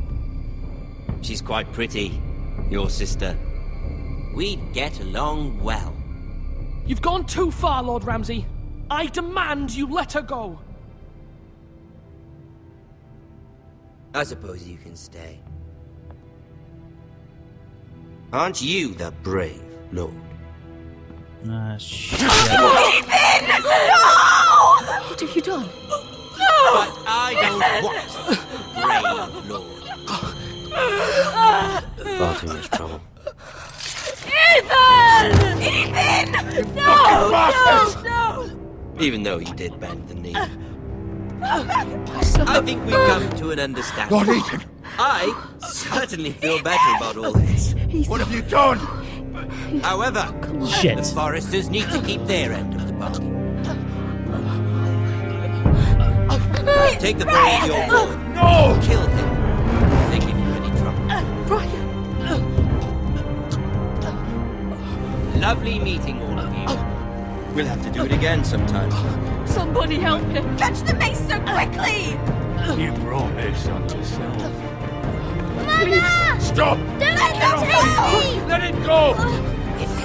She's quite pretty, your sister. We'd get along well. You've gone too far, Lord Ramsay. I demand you let her go. I suppose you can stay. Aren't you the brave lord? Ah, shit. Ethan! No! What have you done? But I don't want brave lord. Far too much trouble. Ethan! Ethan! No! No! Even though you did bend the knee. I think we've come to an understanding. Lord Ethan! I certainly feel better about all this. What have you done? However, Shit. the Forresters need to keep their end of the bargain. Take the boy in your ward. No! Kill him. If they give you any trouble. Brian! Lovely meeting all of you. We'll have to do it again sometime. Somebody help him! Fetch the mace so quickly! You brought this on yourself. Mama! Stop! Don't let him go! Let it go!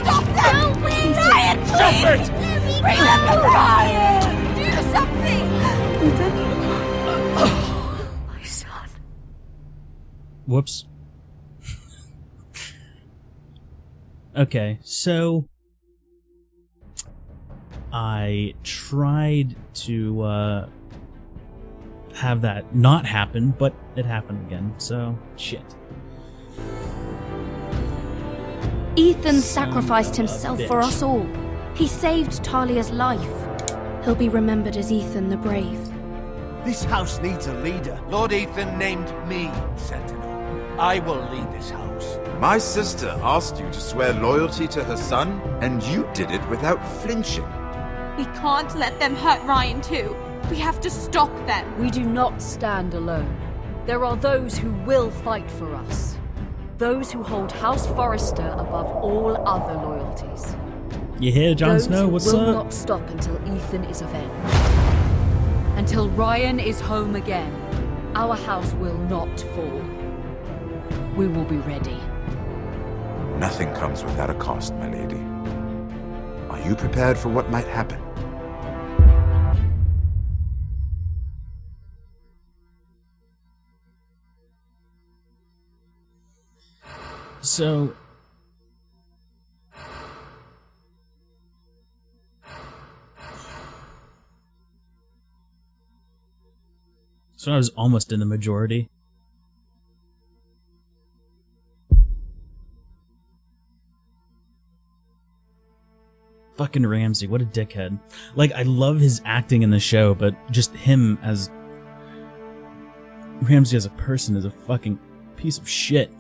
Stop them! Brian, Stop please! it! Remember Brian! Do something! Ethan? My son. Whoops. Okay, so... I tried to have that not happen, but it happened again, so shit. Ethan sacrificed himself for us all. He saved Talia's life. He'll be remembered as Ethan the Brave. This house needs a leader. Lord Ethan named me Sentinel. I will lead this house. My sister asked you to swear loyalty to her son, and you did it without flinching. We can't let them hurt Ryan too. We have to stop them. We do not stand alone. There are those who will fight for us. Those who hold House Forrester above all other loyalties. You hear, Jon Those Snow? who What's will up? not stop until Ethan is avenged. Until Ryan is home again, our house will not fall. We will be ready. Nothing comes without a cost, my lady. Are you prepared for what might happen? So... So I was almost in the majority. Fucking Ramsay, what a dickhead. Like, I love his acting in the show, but just him as... Ramsay as a person is a fucking piece of shit.